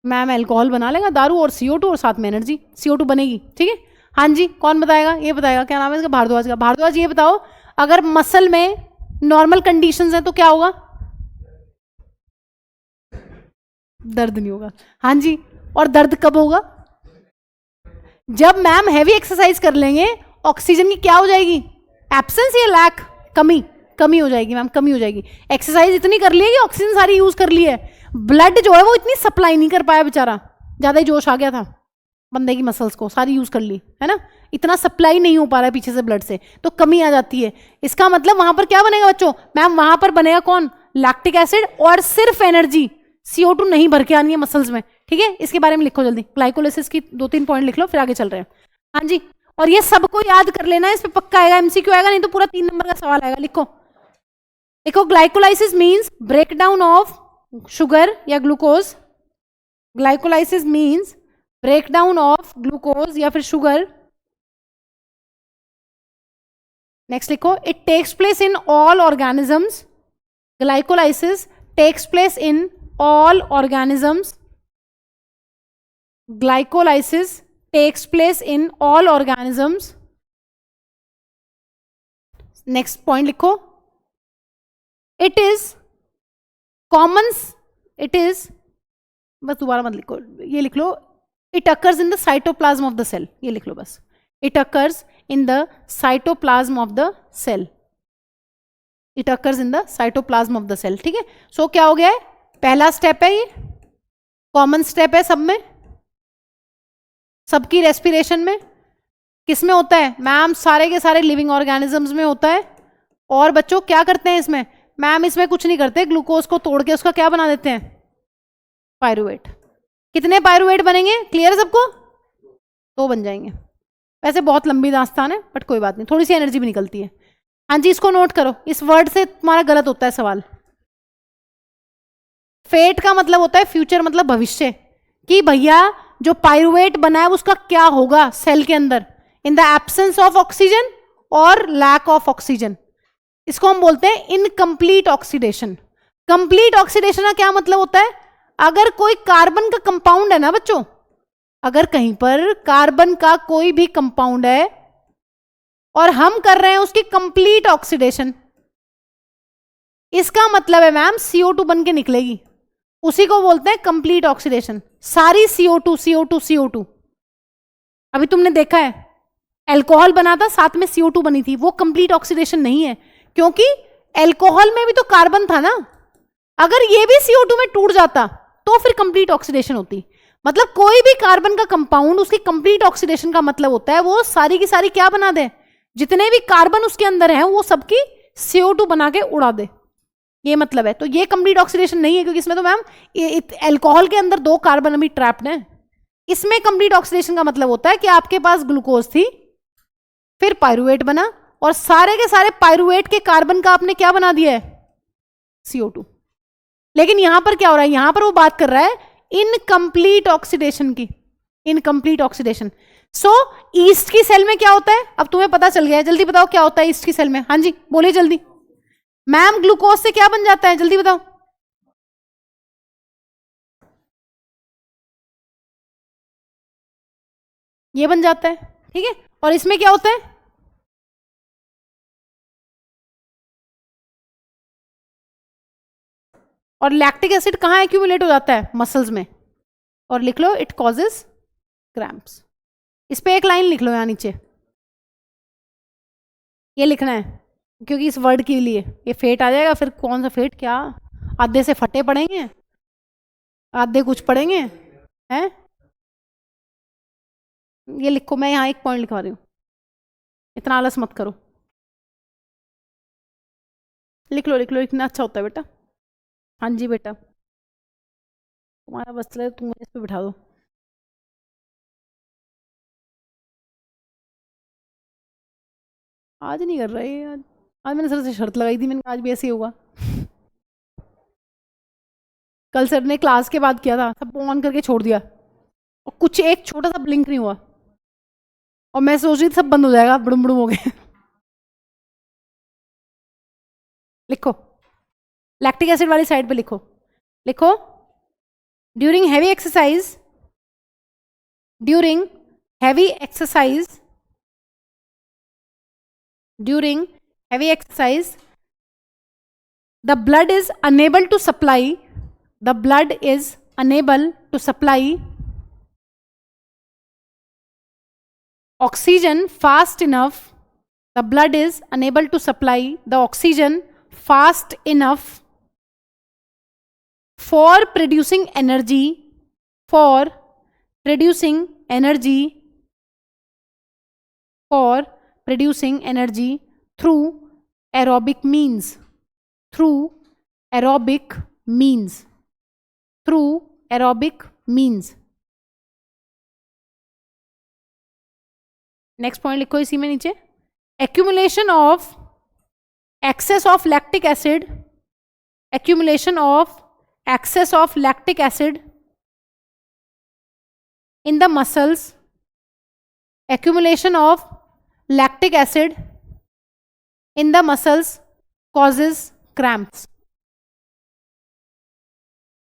मैम, अल्कोहल बना लेगा दारू और CO2 और साथ में एनर्जी, CO2 बनेगी। ठीक है, हाँ जी, कौन बताएगा? ये बताएगा, क्या नाम है इसका? भारद्वाज का। भारद्वाज ये बताओ, अगर मसल में नॉर्मल कंडीशंस हैं तो क्या होगा? दर्द नहीं होगा। हाँ जी, और दर्द कब होगा? जब मैम हैवी एक्सरसाइज कर लेंगे, ऑक्सीजन की क्या हो जाएगी? एब्सेंस या लैक? कमी, कमी हो जाएगी मैम, कमी हो जाएगी। एक्सरसाइज इतनी कर ली है कि ऑक्सीजन सारी यूज कर ली है, ब्लड जो है वो इतनी सप्लाई नहीं कर पाया बेचारा, ज्यादा ही जोश आ गया था बंदे की, मसल्स को सारी यूज कर ली है ना, इतना सप्लाई नहीं हो पा रहा है पीछे से ब्लड से, तो कमी आ जाती है। इसका मतलब वहां पर क्या बनेगा बच्चों? मैम वहां पर बनेगा कौन? लैक्टिक एसिड, और सिर्फ एनर्जी, CO2 नहीं भर के आनी है मसल्स में। ठीक है, इसके बारे में लिखो जल्दी, ग्लाइकोलाइसिस की 2-3 पॉइंट लिख लो, फिर आगे चल रहे हैं। हाँ जी, और ये सबको याद कर लेना, इस पे पक्का आएगा, MCQ आएगा, नहीं तो पूरा 3 नंबर का सवाल आएगा। लिखो देखो, glycolysis means break down of sugar या glucose. Glycolysis means break down of glucose या फिर शुगर। नेक्स्ट लिखो, it takes place in all organisms. Glycolysis takes place in all organisms. Glycolysis takes place in all organisms. Next point लिखो, it is common, it is, बस दोबारा मत लिखो, ये लिख लो, it occurs in the cytoplasm of the cell, ये लिख लो बस, it occurs in the cytoplasm of the cell, it occurs in the cytoplasm of the cell. ठीक है, सो क्या हो गया है? पहला स्टेप है, ये कॉमन स्टेप है सब में, सबकी रेस्पिरेशन में। किस में होता है मैम? सारे के सारे लिविंग ऑर्गेनिजम्स में होता है, और बच्चों क्या करते हैं इसमें? मैम इसमें कुछ नहीं करते, ग्लूकोज को तोड़ के उसका क्या बना देते हैं? पायरुवेट। कितने पायरुवेट बनेंगे? क्लियर है सबको? 2 बन जाएंगे। वैसे बहुत लंबी दास्तान है बट कोई बात नहीं, थोड़ी सी एनर्जी भी निकलती है। हाँ जी, इसको नोट करो, इस वर्ड से तुम्हारा गलत होता है सवाल। फेट का मतलब होता है फ्यूचर, मतलब भविष्य, कि भैया जो पायरुवेट बना है उसका क्या होगा सेल के अंदर, इन द एब्सेंस ऑफ ऑक्सीजन और लैक ऑफ ऑक्सीजन। इसको हम बोलते हैं इनकम्प्लीट ऑक्सीडेशन। कंप्लीट ऑक्सीडेशन का क्या मतलब होता है? अगर कोई कार्बन का कंपाउंड है ना बच्चों, अगर कहीं पर कार्बन का कोई भी कंपाउंड है और हम कर रहे हैं उसकी कंप्लीट ऑक्सीडेशन, इसका मतलब है मैम CO2 बन के निकलेगी, उसी को बोलते हैं कंप्लीट ऑक्सीडेशन। सारी CO2 CO2 CO2। अभी तुमने देखा है अल्कोहल बना था, साथ में CO2 बनी थी, वो कंप्लीट ऑक्सीडेशन नहीं है, क्योंकि अल्कोहल में भी तो कार्बन था ना। अगर ये भी CO2 में टूट जाता तो फिर कंप्लीट ऑक्सीडेशन होती। मतलब कोई भी कार्बन का कंपाउंड, उसकी कंप्लीट ऑक्सीडेशन का मतलब होता है वो सारी की सारी क्या बना दे, जितने भी कार्बन उसके अंदर हैं वो सबकी CO2 बना के उड़ा दे, ये मतलब है। तो ये कंप्लीट ऑक्सीडेशन नहीं है, क्योंकि इसमें तो मैम अल्कोहल के अंदर 2 कार्बन अभी ट्रैप्ड हैं। इसमें कंप्लीट ऑक्सीडेशन का मतलब होता है कि आपके पास ग्लूकोज थी, फिर पायरुवेट बना, और सारे के सारे पायरुवेट के कार्बन का आपने क्या बना दिया है? CO2। लेकिन यहां पर क्या हो रहा है? यहां पर वो बात कर रहा है इनकम्प्लीट ऑक्सीडेशन की, इनकम्प्लीट ऑक्सीडेशन। सो ईस्ट की सेल में क्या होता है? अब तुम्हें पता चल गया है, जल्दी बताओ क्या होता है ईस्ट की सेल में। हाँ जी बोलिए जल्दी। मैम ग्लूकोज से क्या बन जाता है, जल्दी बताओ। ये बन जाता है, ठीक है। और इसमें क्या होता है? और लैक्टिक एसिड कहाँ एक्यूमुलेट हो जाता है? मसल्स में। और लिख लो इट कॉजेज क्रैम्प्स। इस पे एक लाइन लिख लो यहाँ नीचे, ये लिखना है, क्योंकि इस वर्ड के लिए ये फेट आ जाएगा। फिर कौन सा फेट, क्या आधे से फटे पड़ेंगे, आधे कुछ पड़ेंगे हैं। ये लिखो, मैं यहाँ एक पॉइंट लिखवा रही हूँ, इतना आलस मत करो। लिख लो लिख लो, लिखना अच्छा होता है बेटा। हाँ जी बेटा, तुम्हारा बस चले, तुम मुझे इस पे बिठा दो। आज नहीं कर रहे, आज मैंने सर से शर्त लगाई थी, मैंने कहा आज भी ऐसे ही होगा। कल सर ने क्लास के बाद किया था, सबको ऑन करके छोड़ दिया और कुछ एक छोटा सा ब्लिंक नहीं हुआ, और मैं सोच रही थी सब बंद हो जाएगा, बुड़ुम बुड़ुम हो गए। लिखो, लैक्टिक एसिड वाली साइड पे लिखो, लिखो during heavy exercise, during heavy exercise, during heavy exercise the blood is unable to supply, the blood is unable to supply oxygen fast enough, the blood is unable to supply the oxygen fast enough for producing energy, for producing energy, for producing energy through aerobic means, through aerobic means, through aerobic means। Next point लिखो इसी में नीचे, accumulation of excess of lactic acid, accumulation of excess of lactic acid in the muscles, accumulation of lactic acid in the muscles causes cramps,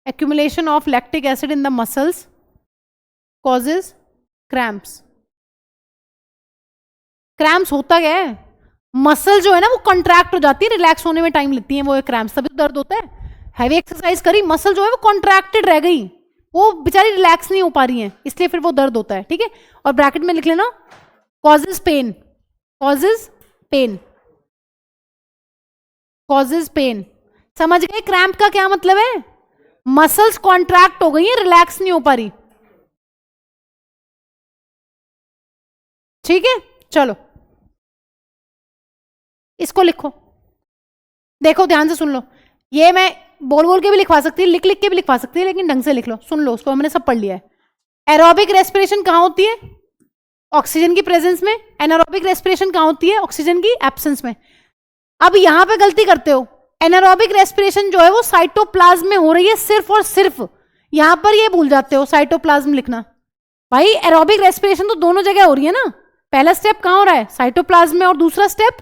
accumulation of lactic acid in the muscles causes cramps। Cramps होता क्या है? Muscle जो है ना वो contract हो जाती है, रिलैक्स होने में टाइम लेती है, वो क्रैम्प्स, तभी तो दर्द होता है। हैवी एक्सरसाइज करी, मसल जो है वो कॉन्ट्रैक्टेड रह गई, वो बेचारी रिलैक्स नहीं हो पा रही है, इसलिए फिर वो दर्द होता है, ठीक है। और ब्रैकेट में लिख लेना causes pain, causes pain, causes pain. समझ गए क्रैम्प का क्या मतलब है? मसल्स कॉन्ट्रैक्ट हो गई है, रिलैक्स नहीं हो पा रही, ठीक है। चलो इसको लिखो, देखो ध्यान से सुन लो, ये मैं बोल बोल के भी लिखवा सकती, लिख लिख के भी लिखवा सकती है, लेकिन ढंग से लिख लो, सुन लो, उसको हमने सब पढ़ लिया है। एरोबिक रेस्पिरेशन कहाँ होती है? ऑक्सीजन की प्रेजेंस में। एनारोबिक रेस्पिरेशन कहाँ होती है? ऑक्सीजन की एब्सेंस में। अब यहां पे गलती करते हो, एनारोबिक रेस्पिरेशन जो है वो साइटोप्लाज्म में हो रही है सिर्फ और सिर्फ, यहां पर ये भूल जाते हो साइटोप्लाज्म लिखना। भाई एरोबिक रेस्पिरेशन तो दोनों जगह हो रही है ना, पहला स्टेप कहां हो रहा है? साइटोप्लाज्म में, और दूसरा स्टेप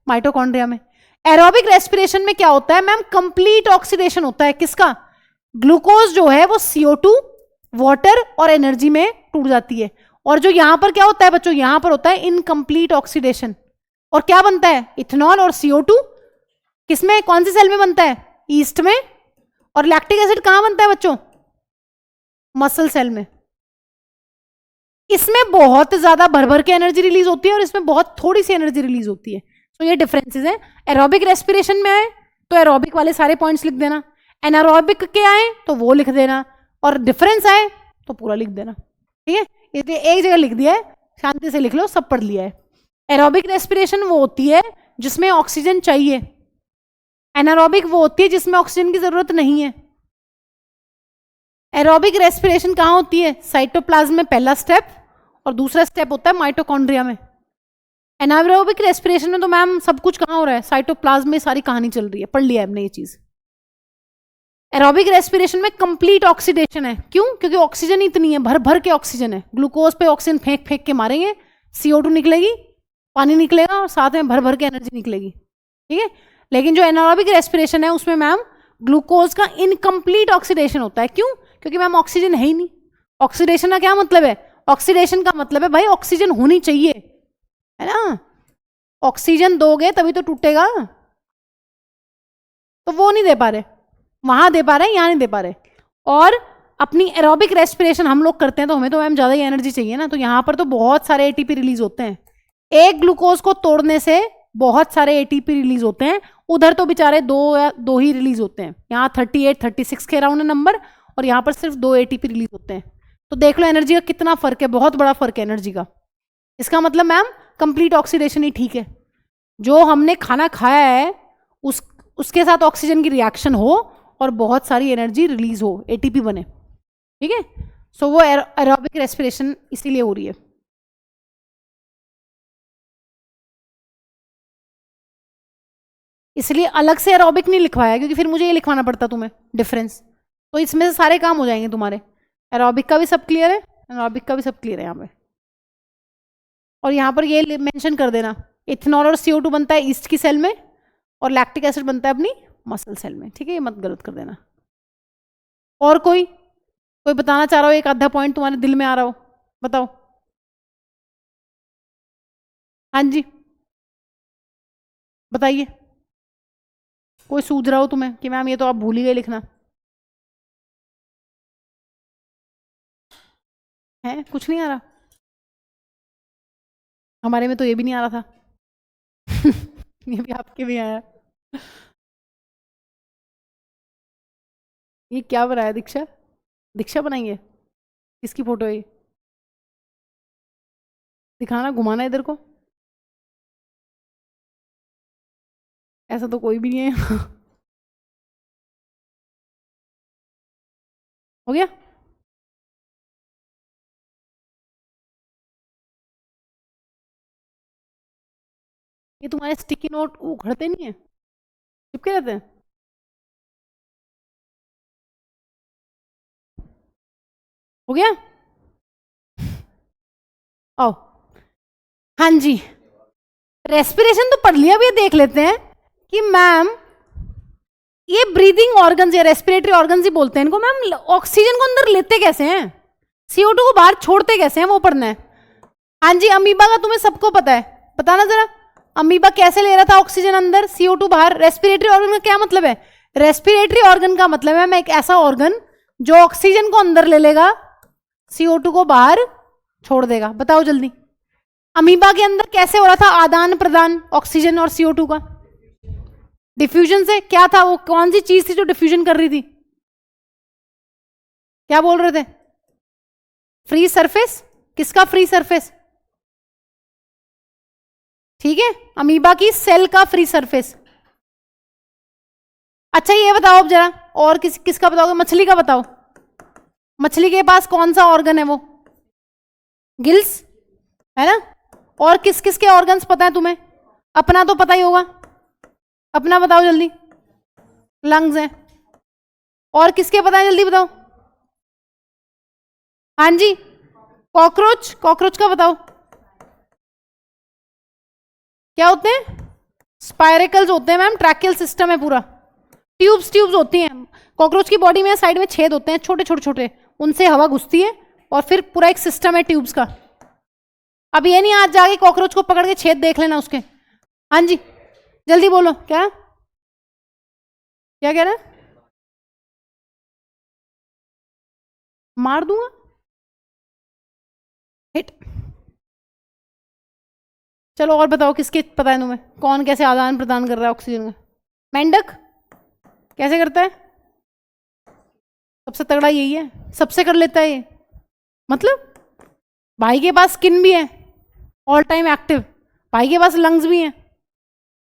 माइटोकॉन्ड्रिया में। एरोबिक रेस्पिरेशन में क्या होता है मैम? कंप्लीट ऑक्सीडेशन होता है। किसका? ग्लूकोज जो है वो CO2, वाटर और एनर्जी में टूट जाती है। और जो यहां पर क्या होता है बच्चों? यहां पर होता है इनकम्प्लीट ऑक्सीडेशन, और क्या बनता है? इथेनॉल और CO2। किसमें, कौन सी सेल में बनता है? ईस्ट में। और लैक्टिक एसिड कहां बनता है बच्चों? मसल सेल में। इसमें बहुत ज्यादा भर भर के एनर्जी रिलीज होती है और इसमें बहुत थोड़ी सी एनर्जी रिलीज होती है। तो ये डिफरेंसेस है। एरोबिक रेस्पिरेशन में आए तो एरोबिक वाले सारे पॉइंट्स लिख देना, एनारोबिक के आए तो वो लिख देना, और डिफरेंस आए तो पूरा लिख देना। ठीक है, इसलिए एक जगह लिख दिया है, शांति से लिख लो, सब पढ़ लिया है। एरोबिक रेस्पिरेशन वो होती है जिसमें ऑक्सीजन चाहिए, एनारोबिक वो होती है जिसमें ऑक्सीजन की जरूरत नहीं है। एरोबिक रेस्पिरेशन कहां होती है? साइटोप्लाज्म में पहला स्टेप, और दूसरा स्टेप होता है माइटोकॉन्ड्रिया में। एनारोबिक रेस्पिरेशन में तो मैम सब कुछ कहां हो रहा है? साइटोप्लाज्म में सारी कहानी चल रही है, पढ़ लिया है हमने ये चीज। एरोबिक रेस्पिरेशन में कंप्लीट ऑक्सीडेशन है। क्यों? क्योंकि ऑक्सीजन इतनी है, भर भर के ऑक्सीजन है। ग्लूकोज पे ऑक्सीजन फेंक फेंक के मारेंगे, CO2 निकलेगी, पानी निकलेगा, और साथ में भर भर के एनर्जी निकलेगी। ठीक है, लेकिन जो एनारोबिक रेस्पिरेशन है उसमें मैम ग्लूकोज का इनकम्प्लीट ऑक्सीडेशन होता है। क्यों? क्योंकि मैम ऑक्सीजन है ही नहीं। ऑक्सीडेशन का क्या मतलब है? ऑक्सीडेशन का मतलब है भाई ऑक्सीजन होनी चाहिए, है ना? ऑक्सीजन दोगे तभी तो टूटेगा, तो वो नहीं दे पा रहे, वहां दे पा रहे हैं, यहां नहीं दे पा रहे। और अपनी एरोबिक रेस्पिरेशन हम लोग करते हैं तो हमें तो मैम ज्यादा ही एनर्जी चाहिए ना, तो यहां पर तो बहुत सारे ATP रिलीज होते हैं। एक ग्लूकोज को तोड़ने से बहुत सारे ATP रिलीज होते हैं, उधर तो बेचारे दो ही रिलीज होते हैं। यहाँ 38 36 के अराउंड नंबर, और यहाँ पर सिर्फ 2 ATP रिलीज होते हैं। तो देख लो एनर्जी का कितना फर्क है, बहुत बड़ा फर्क है एनर्जी का। इसका मतलब मैम कंप्लीट ऑक्सीडेशन ही ठीक है। जो हमने खाना खाया है उसके साथ ऑक्सीजन की रिएक्शन हो और बहुत सारी एनर्जी रिलीज हो, ATP बने। ठीक है, सो वो एरोबिक रेस्पिरेशन इसीलिए हो रही है। इसलिए अलग से एरोबिक नहीं लिखवाया, क्योंकि फिर मुझे ये लिखवाना पड़ता तुम्हें डिफरेंस। तो इसमें से सारे काम हो जाएंगे तुम्हारे। एरोबिक का भी सब क्लियर है, एनारोबिक का भी सब क्लियर है यहाँ पे। और यहाँ पर ये मेंशन कर देना, इथेनॉल और CO2 बनता है ईस्ट की सेल में, और लैक्टिक एसिड बनता है अपनी मसल सेल में। ठीक है, ये मत गलत कर देना। और कोई बताना चाह रहा हो, एक आधा पॉइंट तुम्हारे दिल में आ रहा हो, बताओ। हाँ जी, बताइए। कोई सूझ रहा हो तुम्हें कि मैम ये तो आप भूल ही गए लिखना? है कुछ नहीं आ रहा? हमारे में तो ये भी नहीं आ रहा था। ये भी आपके भी आया। ये क्या बनाया? दीक्षा, दीक्षा बनाई है? किसकी फोटो है ये? दिखाना, घुमाना इधर को। ऐसा तो कोई भी नहीं है। हो गया? ये तुम्हारे स्टिकी नोट उखड़ते नहीं है, चिपके रहते हैं? हो गया? आओ। हाँ जी, रेस्पिरेशन तो पढ़ लिया, अब ये देख लेते हैं कि मैम ये ब्रीदिंग ऑर्गन्स या रेस्पिरेटरी ऑर्गन्स ही बोलते हैं इनको, मैम ऑक्सीजन को अंदर लेते कैसे हैं, CO2 को बाहर छोड़ते कैसे हैं, वो पढ़ना है। हाँ जी, अमीबा का तुम्हें सबको पता है, बताना जरा। अमीबा कैसे ले रहा था ऑक्सीजन अंदर, CO2 बाहर? रेस्पिरेटरी ऑर्गन का क्या मतलब है? रेस्पिरेटरी ऑर्गन का मतलब है मैं एक ऐसा ऑर्गन जो ऑक्सीजन को अंदर ले लेगा, CO2 को बाहर छोड़ देगा। बताओ जल्दी, अमीबा के अंदर कैसे हो रहा था आदान प्रदान ऑक्सीजन और CO2 का? डिफ्यूजन से। क्या था वो, कौन सी चीज थी जो डिफ्यूजन कर रही थी? क्या बोल रहे थे? Free surface. किसका फ्री सरफेस? ठीक है, अमीबा की सेल का फ्री सरफेस। अच्छा ये बताओ अब जरा, और किसका बताओगे? मछली का बताओ। मछली के पास कौन सा ऑर्गन है? वो गिल्स है ना। और किस किस के ऑर्गन्स पता है तुम्हें? अपना तो पता ही होगा, अपना बताओ जल्दी। लंग्स है। और किसके पता है? जल्दी बताओ। हाँ जी, कॉकरोच, कॉकरोच का बताओ क्या होते हैं? स्पाइरेकल्स होते हैं मैम, ट्रैकियल सिस्टम है पूरा। ट्यूब्स ट्यूब्स होती हैं कॉकरोच की बॉडी में, साइड में छेद होते हैं छोटे छोटे छोटे, उनसे हवा घुसती है और फिर पूरा एक सिस्टम है ट्यूब्स का। अब ये नहीं आज जाके कॉकरोच को पकड़ के छेद देख लेना उसके। हाँ जी जल्दी बोलो, क्या क्या कह रहा है? मार दूंगा, हिट। चलो और बताओ, किसके पता है तुम्हें? कौन कैसे आदान प्रदान कर रहा है ऑक्सीजन का? मेंढक कैसे करता है? सबसे तगड़ा यही है, सबसे कर लेता है ये। मतलब भाई के पास स्किन भी है, ऑल टाइम एक्टिव, भाई के पास लंग्स भी हैं,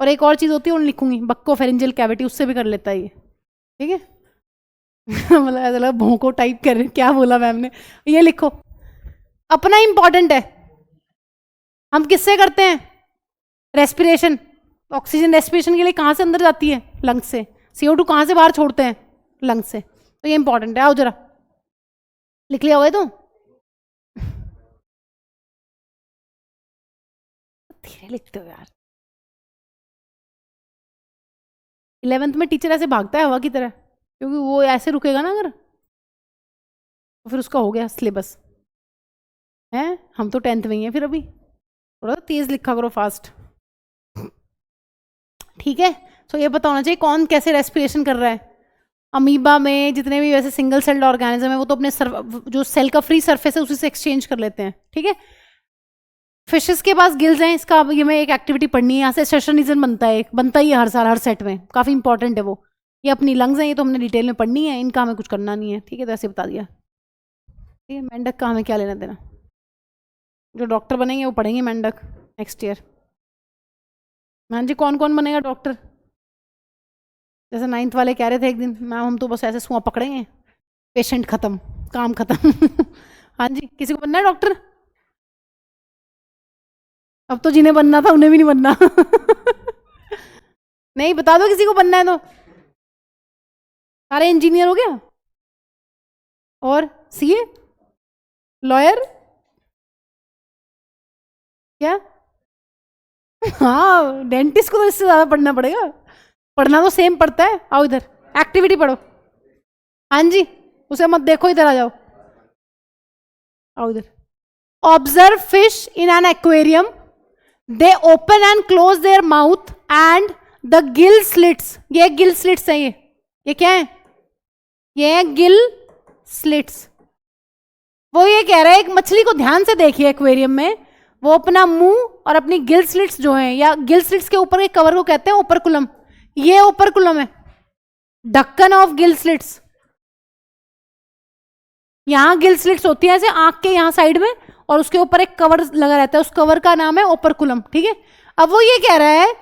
और एक और चीज होती है उन लिखूंगी, बक्को फेरेंजियल कैविटी, उससे भी कर लेता है ये। ठीक है मतलब ऐसा लगा भोंको टाइप कर रहे हैं, क्या बोला मैम ने? ये लिखो, अपना इंपॉर्टेंट है। हम किससे करते हैं? रेस्पिरेशन। ऑक्सीजन रेस्पिरेशन के लिए कहाँ से अंदर जाती है? लंग्स से। CO2 कहाँ से बाहर छोड़ते हैं? लंग्स से। तो ये इंपॉर्टेंट है। आओ जरा, लिख लिया होगा तो धीरे लिखते हो यार। 11th में टीचर ऐसे भागता है हवा की तरह, क्योंकि वो ऐसे रुकेगा ना अगर, तो फिर उसका हो गया सिलेबस है। हम तो 10th में ही हैं फिर अभी, थोड़ा तेज लिखा करो, फास्ट। ठीक है, तो ये पता होना चाहिए कौन कैसे रेस्पिरेशन कर रहा है। अमीबा में जितने भी वैसे सिंगल सेल्ड ऑर्गेनिज्म है, वो तो अपने जो सेल का फ्री सरफेस है उसी से एक्सचेंज कर लेते हैं। ठीक है, फिशेस के पास गिल्स हैं, इसका ये में एक एक्टिविटी पढ़नी है, यहाँ से सेशनिज्म बनता ही है हर साल हर सेट में, काफ़ी इंपॉर्टेंट है वो। ये अपनी लंग्स हैं, ये तो हमने डिटेल में पढ़नी है, इनका हमें कुछ करना नहीं है। ठीक है, तो ऐसे बता दिया। ठीक है, मेंढक का हमें क्या लेना देना? जो डॉक्टर बनेंगे वो पढ़ेंगे मेंढक नेक्स्ट ईयर। हाँ जी, कौन कौन बनेगा डॉक्टर? जैसे 9th वाले कह रहे थे एक दिन, मैम हम तो बस ऐसे सुआ पकड़ेंगे, पेशेंट खत्म, काम खत्म हाँ जी, किसी को बनना है डॉक्टर? अब तो जिन्हें बनना था उन्हें भी नहीं बनना नहीं, बता दो किसी को बनना है तो। सारे इंजीनियर हो गया, और CA, लॉयर, क्या हाँ डेंटिस्ट को तो इससे ज्यादा पढ़ना पड़ेगा। पढ़ना तो सेम पड़ता है। आओ इधर, एक्टिविटी पढ़ो। हाँ जी, उसे मत देखो, इधर आ जाओ। आओ इधर। Observe fish in an aquarium, they open and close their mouth and the gill slits. ये गिल स्लिट्स है, ये क्या है? ये है गिल स्लिट्स। वो ये कह रहा है, एक मछली को ध्यान से देखिए एक्वेरियम में, वो अपना मुंह और अपनी गिल स्लिट्स जो है, या गिल स्लिट्स के ऊपर के कवर को कहते हैं ओपरकुलम। ये ओपरकुलम है, ढक्कन ऑफ गिल स्लिट्स। यहां गिल स्लिट्स होती है ऐसे आंख के यहां साइड में, और उसके ऊपर एक कवर लगा रहता है, उस कवर का नाम है ओपरकुलम। ठीक है, अब वो ये कह रहा है,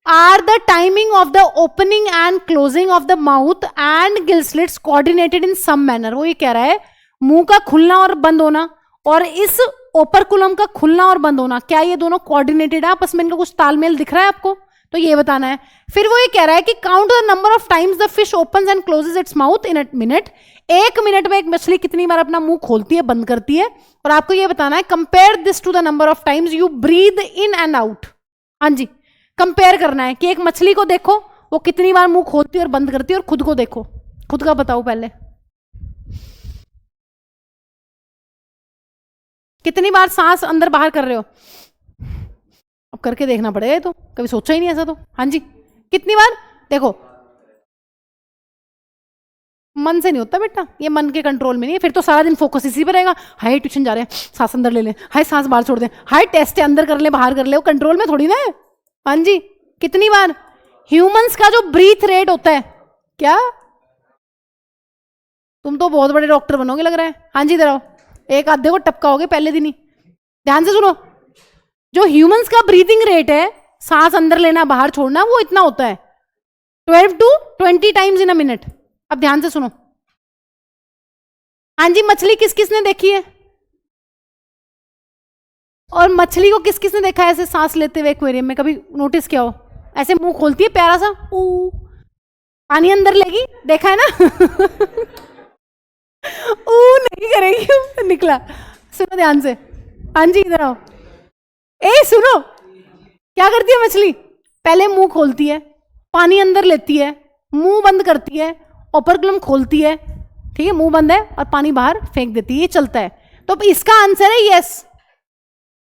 are the timing of the opening and closing of the mouth and gill slits coordinated in some manner. वो ये कह रहा है मुंह का खुलना और बंद होना और इस ओपरकुलम का खुलना और बंद होना, क्या ये दोनों कोऑर्डिनेटेड है आपस में? इनका कुछ तालमेल दिख रहा है आपको? तो ये बताना है। फिर वो ये कह रहा है कि count the number of times the fish opens and closes its mouth in a minute. 1 minute में एक मछली कितनी बार अपना मुंह खोलती है, बंद करती है? और आपको ये बताना है, compare this to the number of times you breathe in and out. हाँ जी, कंपेयर करना है कि एक मछली को देखो वो कितनी बार मुंह खोलती है और बंद करती है, और खुद को देखो, खुद का बताओ पहले कितनी बार सांस अंदर बाहर कर रहे हो? अब करके देखना पड़ेगा, तो कभी सोचा ही नहीं ऐसा तो। हाँ जी, कितनी बार? देखो, मन से नहीं होता बेटा, ये मन के कंट्रोल में नहीं है, फिर तो सारा दिन फोकस इसी पे रहेगा। हाय ट्यूशन जा रहे हैं, सांस अंदर ले लें, हाय सांस बाहर छोड़ दें, हाय टेस्ट है अंदर कर ले बाहर कर ले, वो कंट्रोल में थोड़ी ना है। हाँ जी, कितनी बार? ह्यूमंस का जो ब्रीथ रेट होता है, क्या तुम तो बहुत बड़े डॉक्टर बनोगे लग रहा है। हाँ जी, इधर आओ, एक आधे को टपकाओगे पहले दिन ही। ध्यान से सुनो, जो ह्यूमंस का ब्रीथिंग रेट है, सांस अंदर लेना बाहर छोड़ना, वो इतना होता है 12 to 20 times in a minute. अब ध्यान से सुनो। हाँ जी, मछली किस किसने देखी है? और मछली को किस किसने देखा है ऐसे सांस लेते हुए एक्वेरियम में? कभी नोटिस किया हो? ऐसे मुंह खोलती है प्यारा सा, ऊ पानी अंदर लेगी, देखा है ना? ऊ नहीं करेगी, निकला। सुनो ध्यान से, हाँ जी इधर आओ। ए सुनो, क्या करती है मछली? पहले मुंह खोलती है, पानी अंदर लेती है, मुंह बंद करती है, ओपरकुलम खोलती है, ठीक है, मुंह बंद है और पानी बाहर फेंक देती है। ये चलता है। तो इसका आंसर है यस।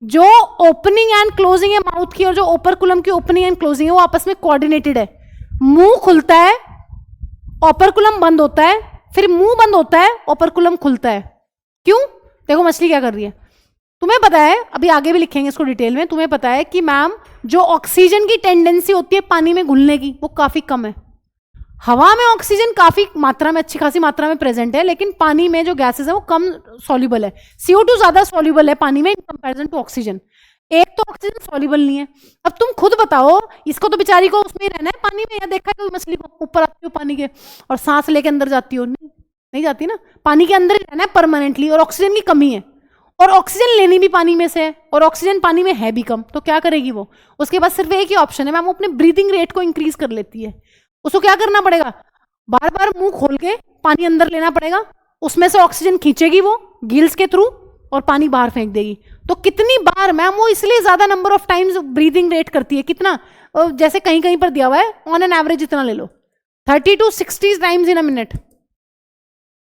जो ओपनिंग एंड क्लोजिंग है माउथ की और जो ओपरकुलम की ओपनिंग एंड क्लोजिंग है वो आपस में कोऑर्डिनेटेड है। मुंह खुलता है, ओपरकुलम बंद होता है, फिर मुंह बंद होता है, ओपरकुलम खुलता है। क्यों? देखो मछली क्या कर रही है। तुम्हें पता है, अभी आगे भी लिखेंगे इसको डिटेल में, तुम्हें पता है कि मैम जो ऑक्सीजन की टेंडेंसी होती है पानी में घुलने की वो काफी कम है। हवा में ऑक्सीजन काफी मात्रा में, अच्छी खासी मात्रा में प्रेजेंट है, लेकिन पानी में जो गैसेस है वो कम सॉल्युबल है। CO2 ज्यादा सॉल्युबल है पानी में इन कंपैरिजन टू ऑक्सीजन। एक तो ऑक्सीजन सॉल्युबल नहीं है। अब तुम खुद बताओ, इसको तो बेचारी को उसमें रहना है पानी में, या देखा है कोई मछली को ऊपर आती हो पानी के और सांस लेके अंदर जाती हो? नहीं जाती ना, पानी के अंदर ही रहना है परमानेंटली। और ऑक्सीजन की कमी है, और ऑक्सीजन लेनी भी पानी में से है, और ऑक्सीजन पानी में है भी कम, तो क्या करेगी वो? उसके पास सिर्फ एक ही ऑप्शन है मैम, वो अपने ब्रीदिंग रेट को इंक्रीज कर लेती है। उसको क्या करना पड़ेगा? बार बार मुंह खोल के पानी अंदर लेना पड़ेगा, उसमें से ऑक्सीजन खींचेगी वो गिल्स के थ्रू और पानी बाहर फेंक देगी। तो कितनी बार मैम? वो इसलिए ज्यादा number of times breathing rate करती है। कितना? जैसे कहीं कहीं पर दिया हुआ है ऑन एन एवरेज इतना ले लो, 30 to 60 times in a minute.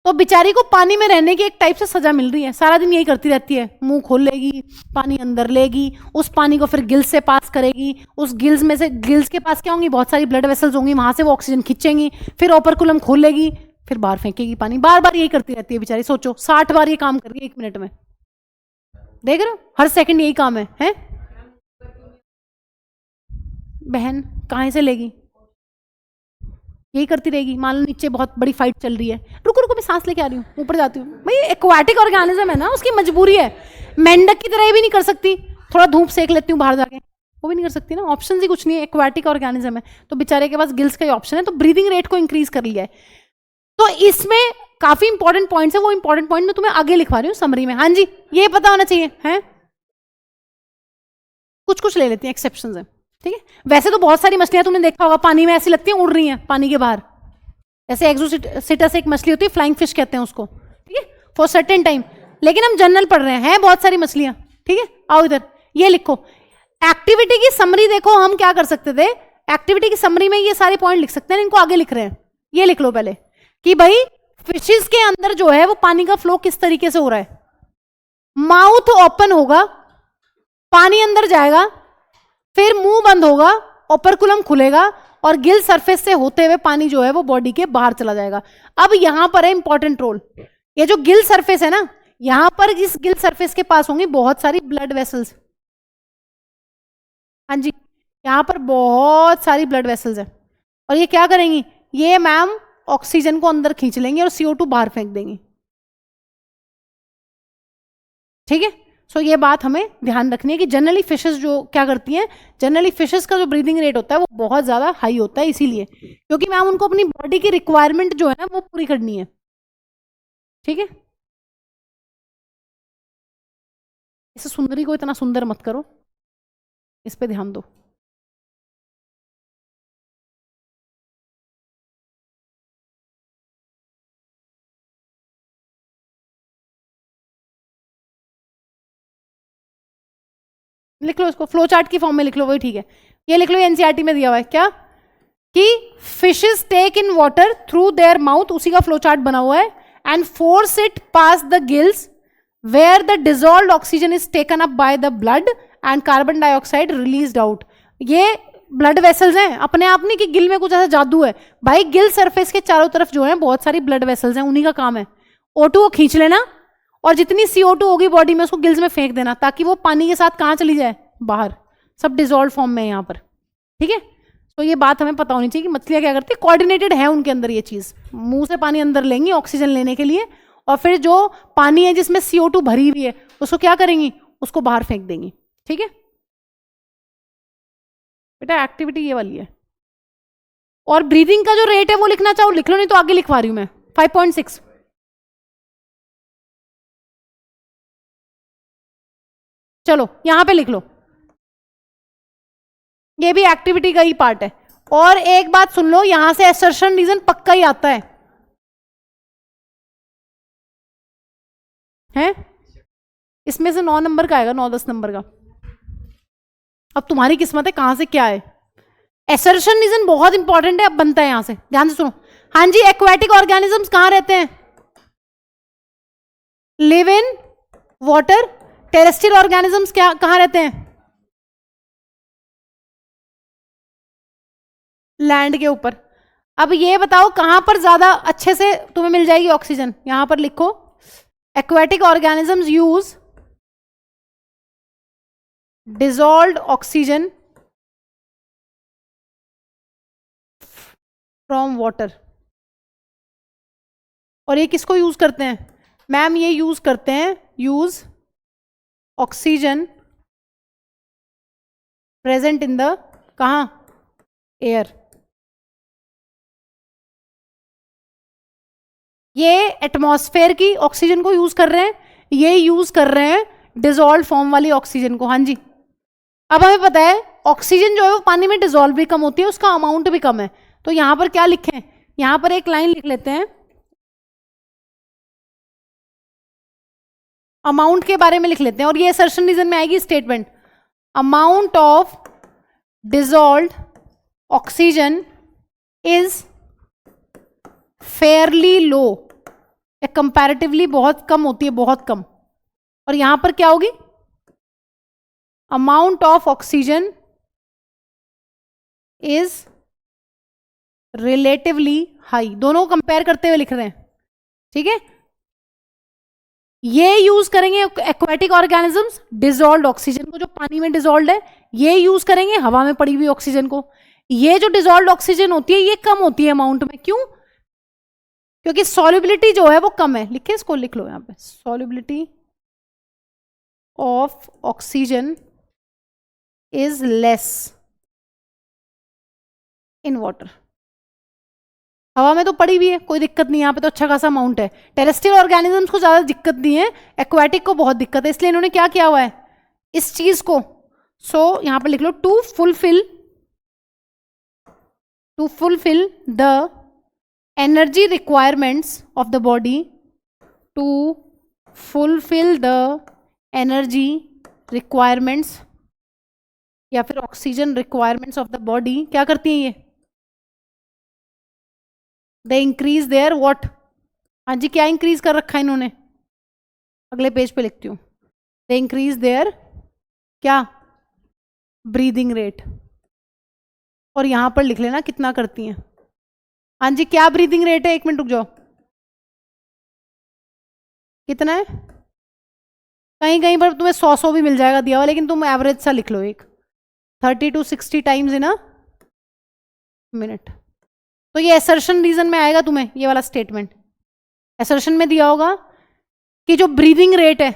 तो बेचारी को पानी में रहने की एक टाइप से सजा मिल रही है। सारा दिन यही करती रहती है, मुंह खोल लेगी, पानी अंदर लेगी, उस पानी को फिर गिल्स से पास करेगी, उस गिल्स में से, गिल्स के पास क्या होंगी? बहुत सारी ब्लड वेसल्स होंगी, वहां से वो ऑक्सीजन खींचेंगी, फिर ओपरकुलम खोल लेगी, फिर बाहर फेंकेगी पानी। बार बार यही करती रहती है बेचारी। सोचो 60 बार ये काम कर रही है 1 मिनट में। देख रहे हो, हर सेकंड यही काम है? बहन कहाँ से लेगी? यही करती रहेगी। मान लो नीचे बहुत बड़ी फाइट चल रही है, रुको रुको मैं सांस लेके आ रही हूँ, ऊपर जाती हूँ। भाई एक्वाटिक ऑर्गेनिज्म है ना, उसकी मजबूरी है। मेंढक की तरह भी नहीं कर सकती, थोड़ा धूप सेक लेती हूँ बाहर जाके, वो भी नहीं कर सकती ना। ऑप्शन ही कुछ नहीं है, एक्वाटिक ऑर्गेनिज्म है, तो बेचारे के पास गिल्स का ही ऑप्शन है। तो ब्रीदिंग रेट को इंक्रीज कर लिया है। तो इसमें काफी इंपॉर्टेंट पॉइंट्स है, वो इंपॉर्टेंट पॉइंट मैं तुम्हें आगे लिखवा रही हूँ समरी में। हाँ जी, ये पता होना चाहिए है। कुछ कुछ ले लेती हैं, एक्सेप्शंस है, ठीक है। वैसे तो बहुत सारी मछलियां तुमने देखा होगा पानी में ऐसी लगती हैं उड़ रही हैं पानी के बाहर। ऐसे एक्सोसिटस एक मछली होती है, फ्लाइंग फिश कहते हैं उसको, ठीक है, फॉर सर्टेन टाइम। लेकिन हम जनरल पढ़ रहे हैं बहुत सारी मछलियां, ठीक है। आओ इधर, ये लिखो एक्टिविटी की समरी। देखो हम क्या कर सकते थे, एक्टिविटी की समरी में ये सारे पॉइंट लिख सकते हैं, इनको आगे लिख रहे हैं। ये लिख लो पहले कि भाई फिशेस के अंदर जो है वो पानी का फ्लो किस तरीके से हो रहा है। माउथ ओपन होगा, पानी अंदर जाएगा, फिर मुंह बंद होगा, ओपरकुलम खुलेगा और गिल सरफेस से होते हुए पानी जो है वो बॉडी के बाहर चला जाएगा। अब यहां पर है इंपॉर्टेंट रोल, ये जो गिल सरफेस है ना, यहां पर इस गिल सरफेस के पास होंगी बहुत सारी ब्लड वेसल्स। हाँ जी, यहां पर बहुत सारी ब्लड वेसल्स है, और ये क्या करेंगी? ये मैम ऑक्सीजन को अंदर खींच लेंगे और CO2 बाहर फेंक देंगी, ठीक है। सो ये बात हमें ध्यान रखनी है कि जनरली फिशेस जो क्या करती हैं, जनरली फिशेस का जो ब्रीदिंग रेट होता है वो बहुत ज्यादा हाई होता है, इसीलिए क्योंकि मैम उनको अपनी बॉडी की रिक्वायरमेंट जो है ना वो पूरी करनी है, ठीक है। इस सुंदरी को इतना सुंदर मत करो, इस पे ध्यान दो। लिख लो इसको, फ्लो चार्ट की फॉर्म में लिख लो, वही ठीक है। ये लिख लो, एनसीईआरटी में दिया हुआ है क्या कि fishes take in water through their mouth, उसी का फ्लो चार्ट बना हुआ है, and force it pass the gills where the dissolved oxygen is taken up by the blood and carbon dioxide released out. ये ब्लड वेसल्स हैं, अपने आप नहीं कि गिल में कुछ ऐसा जादू है भाई। गिल सरफेस के चारों तरफ जो है बहुत सारी ब्लड वेसल्स हैं, उन्हीं का काम है O2 को खींच लेना और जितनी CO2 होगी बॉडी में उसको गिल्स में फेंक देना, ताकि वो पानी के साथ कहाँ चली जाए? बाहर। सब डिजॉल्व फॉर्म में है यहाँ पर, ठीक है। तो ये बात हमें पता होनी चाहिए कि मछलियाँ क्या करती है, कोऑर्डिनेटेड है उनके अंदर ये चीज़। मुंह से पानी अंदर लेंगी ऑक्सीजन लेने के लिए, और फिर जो पानी है जिसमें CO2 भरी हुई है उसको क्या करेंगी? उसको बाहर फेंक देंगी, ठीक है। बेटा एक्टिविटी ये वाली है, और ब्रीदिंग का जो रेट है वो लिखना चाहो लिख लो, नहीं तो आगे लिखवा रही हूं मैं 5.6। चलो यहां पे लिख लो, ये भी एक्टिविटी का ही पार्ट है। और एक बात सुन लो, यहां से असर्शन रीजन पक्का ही आता है? इसमें से 9 नंबर का आएगा, 9-10 नंबर का। अब तुम्हारी किस्मत है कहां से क्या है। असर्शन रीजन बहुत इंपॉर्टेंट है, अब बनता है यहां से, ध्यान से सुनो। हाँ जी, एक्वाटिक ऑर्गेनिजम्स कहां रहते हैं? Live in water. Terrestrial organisms क्या कहां रहते हैं? लैंड के ऊपर। अब ये बताओ कहां पर ज्यादा अच्छे से तुम्हें मिल जाएगी ऑक्सीजन? यहां पर लिखो, aquatic organisms use dissolved oxygen from water. और ये किसको यूज करते हैं मैम? ये यूज करते हैं, use oxygen present in the कहां? एयर। ये एटमॉस्फेयर की ऑक्सीजन को यूज कर रहे हैं, ये यूज कर रहे हैं डिसॉल्व फॉर्म वाली ऑक्सीजन को। हाँ जी, अब हमें पता है ऑक्सीजन जो है वो पानी में डिसॉल्व भी कम होती है, उसका अमाउंट भी कम है। तो यहां पर क्या लिखें? यहां पर एक लाइन लिख लेते हैं, अमाउंट के बारे में लिख लेते हैं, और ये असर्शन रीजन में आएगी statement, amount of dissolved oxygen is fairly low, या कंपैरेटिवली बहुत कम होती है, बहुत कम। और यहां पर क्या होगी? Amount of oxygen is relatively high. दोनों को कंपेयर करते हुए लिख रहे हैं, ठीक है। ये यूज करेंगे एक्वाटिक ऑर्गेनिजम्स डिसॉल्व्ड ऑक्सीजन को, जो पानी में डिसॉल्व्ड है, ये यूज करेंगे हवा में पड़ी हुई ऑक्सीजन को। ये जो डिसॉल्व्ड ऑक्सीजन होती है ये कम होती है अमाउंट में, क्यों? क्योंकि सॉल्युबिलिटी जो है वो कम है। लिखे इसको, लिख लो यहां पे, solubility of oxygen is less in water. हवा में तो पड़ी हुई है, कोई दिक्कत नहीं, यहां पे तो अच्छा खासा अमाउंट है। टेरेस्ट्रियल ऑर्गेनिजम्स को ज्यादा दिक्कत नहीं है, एक्वाटिक को बहुत दिक्कत है, इसलिए इन्होंने क्या किया हुआ है इस चीज को। यहां पर लिख लो, to fulfil the energy requirements of the body, to fulfil the energy requirements या फिर oxygen requirements of the body, क्या करती हैं ये? They increase their what? हाँ जी, क्या इंक्रीज कर रखा है इन्होंने? अगले पेज पे लिखती हूँ, दे इंक्रीज देयर क्या? Breathing rate. और यहां पर लिख लेना कितना करती हैं। हाँ जी, क्या ब्रीदिंग रेट है? 1 मिनट रुक जाओ, कितना है? कहीं कहीं पर तुम्हें 100 भी मिल जाएगा दिया हुआ, लेकिन तुम एवरेज सा लिख लो, एक 30 to 60 times in a minute. तो ये असर्शन रीजन में आएगा तुम्हें ये वाला स्टेटमेंट। असर्शन में दिया होगा कि जो ब्रीदिंग रेट है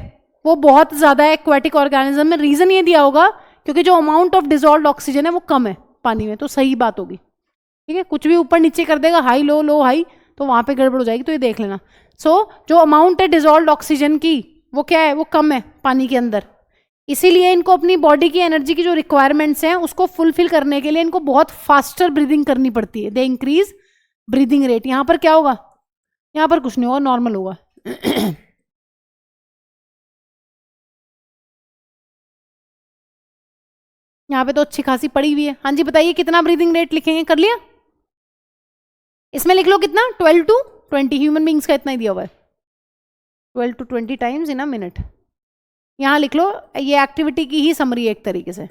वो बहुत ज्यादा है एक्वाटिक ऑर्गेनिज्म में, रीजन ये दिया होगा क्योंकि जो अमाउंट ऑफ डिसॉल्व्ड ऑक्सीजन है वो कम है पानी में। तो सही बात होगी, ठीक है। कुछ भी ऊपर नीचे कर देगा, हाई लो लो हाई, तो वहां पे गड़बड़ हो जाएगी, तो ये देख लेना। जो अमाउंट है डिसॉल्व्ड ऑक्सीजन की वो क्या है? वो कम है पानी के अंदर, इसीलिए इनको अपनी बॉडी की एनर्जी की जो रिक्वायरमेंट्स हैं उसको फुलफिल करने के लिए इनको बहुत फास्टर ब्रीदिंग करनी पड़ती है। They increase breathing rate. यहां पर क्या होगा? यहां पर कुछ नहीं होगा, नॉर्मल होगा। यहां पे तो अच्छी खासी पड़ी हुई है। हाँ जी बताइए, कितना ब्रीदिंग रेट लिखेंगे? कर लिया? इसमें लिख लो कितना, 12 to 20। ह्यूमन बींग्स का इतना ही दिया हुआ है, 12 to 20 times in a minute. यहां लिख लो, ये एक्टिविटी की ही समरी है एक तरीके से,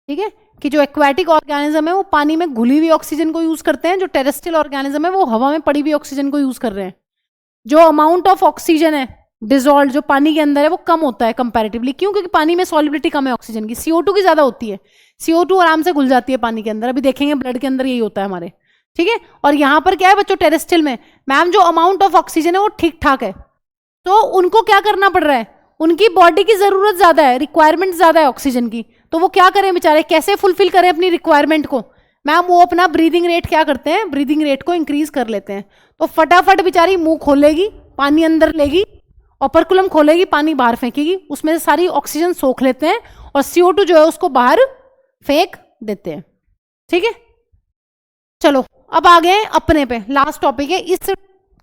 ठीक है। कि जो एक्वाटिक ऑर्गेनिज्म है वो पानी में घुली हुई ऑक्सीजन को यूज करते हैं, जो टेरेस्ट्रियल ऑर्गेनिज्म है वो हवा में पड़ी हुई ऑक्सीजन को यूज कर रहे हैं। जो अमाउंट ऑफ ऑक्सीजन है डिसॉल्व जो पानी के अंदर है वो कम होता है कंपैरेटिवली, क्यों? क्योंकि पानी में सॉल्युबिलिटी कम है ऑक्सीजन की, CO2 की ज्यादा होती है। CO2 आराम से घुल जाती है पानी के अंदर, अभी देखेंगे ब्लड के अंदर यही होता है हमारे, ठीक है। और यहां पर क्या है बच्चों, टेरेस्ट्रियल में मैम जो अमाउंट ऑफ ऑक्सीजन है वो ठीक ठाक है, तो उनको क्या करना पड़ रहा है? उनकी बॉडी की जरूरत ज्यादा है, रिक्वायरमेंट ज्यादा है ऑक्सीजन की, तो वो क्या करें बेचारे, कैसे फुलफिल करें अपनी रिक्वायरमेंट को? मैम वो अपना ब्रीदिंग रेट क्या करते हैं, ब्रीदिंग रेट को इंक्रीज कर लेते हैं। तो फटाफट बेचारी मुंह खोलेगी, पानी अंदर लेगी, ऑपरकुलम खोलेगी, पानी बाहर फेंकेगी, उसमें से सारी ऑक्सीजन सोख लेते हैं और CO2 जो है उसको बाहर फेंक देते हैं। ठीक है, चलो अब आ गए अपने पे, लास्ट टॉपिक है इस